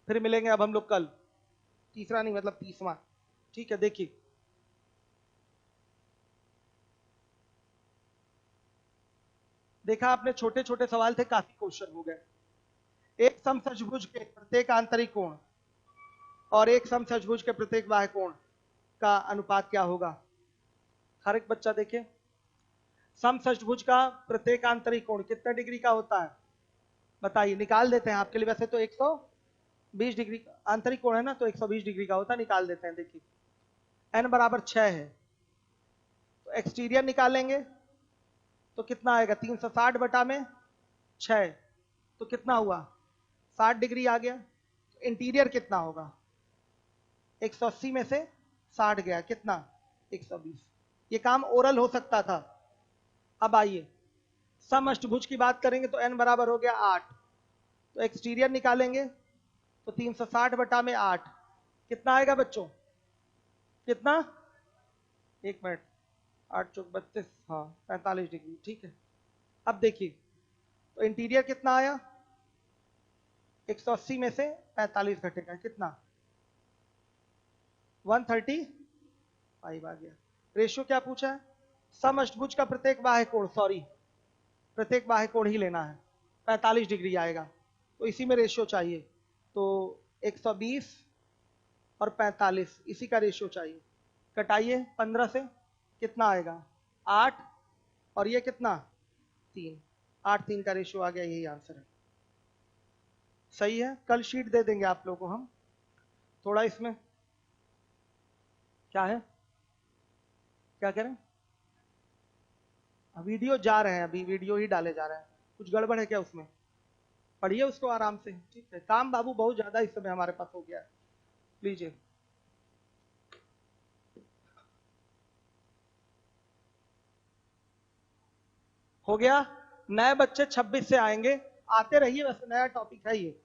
फिर मिलेंगे अब हम लोग कल। तीसरा नहीं मतलब 30वां, ठीक है। देखिए देखा आपने, छोटे छोटे सवाल थे, काफी क्वेश्चन हो गए। एक समचतुर्भुज के प्रत्येक आंतरिक कोण और एक समचतुर्भुज के प्रत्येक बाह्य कोण का अनुपात क्या होगा? हर एक बच्चा देखे, समचतुर्भुज का प्रत्येक आंतरिक कोण कितने डिग्री का होता है बताइए, निकाल देते हैं आपके लिए। वैसे तो 120 डिग्री आंतरिक कोण है ना, तो 120 डिग्री का होता है, निकाल देते हैं। देखिए n बराबर 6 है, तो एक्सटीरियर निकालेंगे तो कितना आएगा 360 बटा में 6, तो कितना हुआ 60 डिग्री आ गया। तो इंटीरियर कितना होगा 180 में से 60 गया, कितना 120। ये काम ओरल हो सकता था। अब आइए समअष्टभुज की बात करेंगे तो n बराबर हो गया 8, तो एक्सटीरियर निकालेंगे तो 360 बटा में 8, कितना आएगा बच्चों, कितना, एक मिनट, 8 चौक 32, हाँ 45 डिग्री, ठीक है। अब देखिए तो इंटीरियर कितना आया, 180 में से 45 घटेगा, कितना 135 आ गया। रेशियो क्या पूछा है? समअष्टभुज का प्रत्येक बाह्य कोण, सॉरी प्रत्येक बाह्य कोण ही लेना है, 45 डिग्री आएगा, तो इसी में रेशियो चाहिए। तो 120 और 45 इसी का रेशियो चाहिए। कटाइए 15 से, कितना आएगा 8, और ये कितना 3, 8 3 का रेशियो आ गया, यही आंसर है। सही है, कल शीट दे देंगे आप लोगों को हम। थोड़ा इसमें क्या है, क्या करें, वीडियो जा रहे हैं, अभी वीडियो ही डाले जा रहे हैं, कुछ गड़बड़ है क्या उसमें? पढ़िए उसको आराम से, ठीक है। काम बाबू बहुत ज्यादा इस समय हमारे पास हो गया है, लीजिए। हो गया। नए बच्चे 26 से आएंगे, आते रहिए, वैसे नया टॉपिक है ये।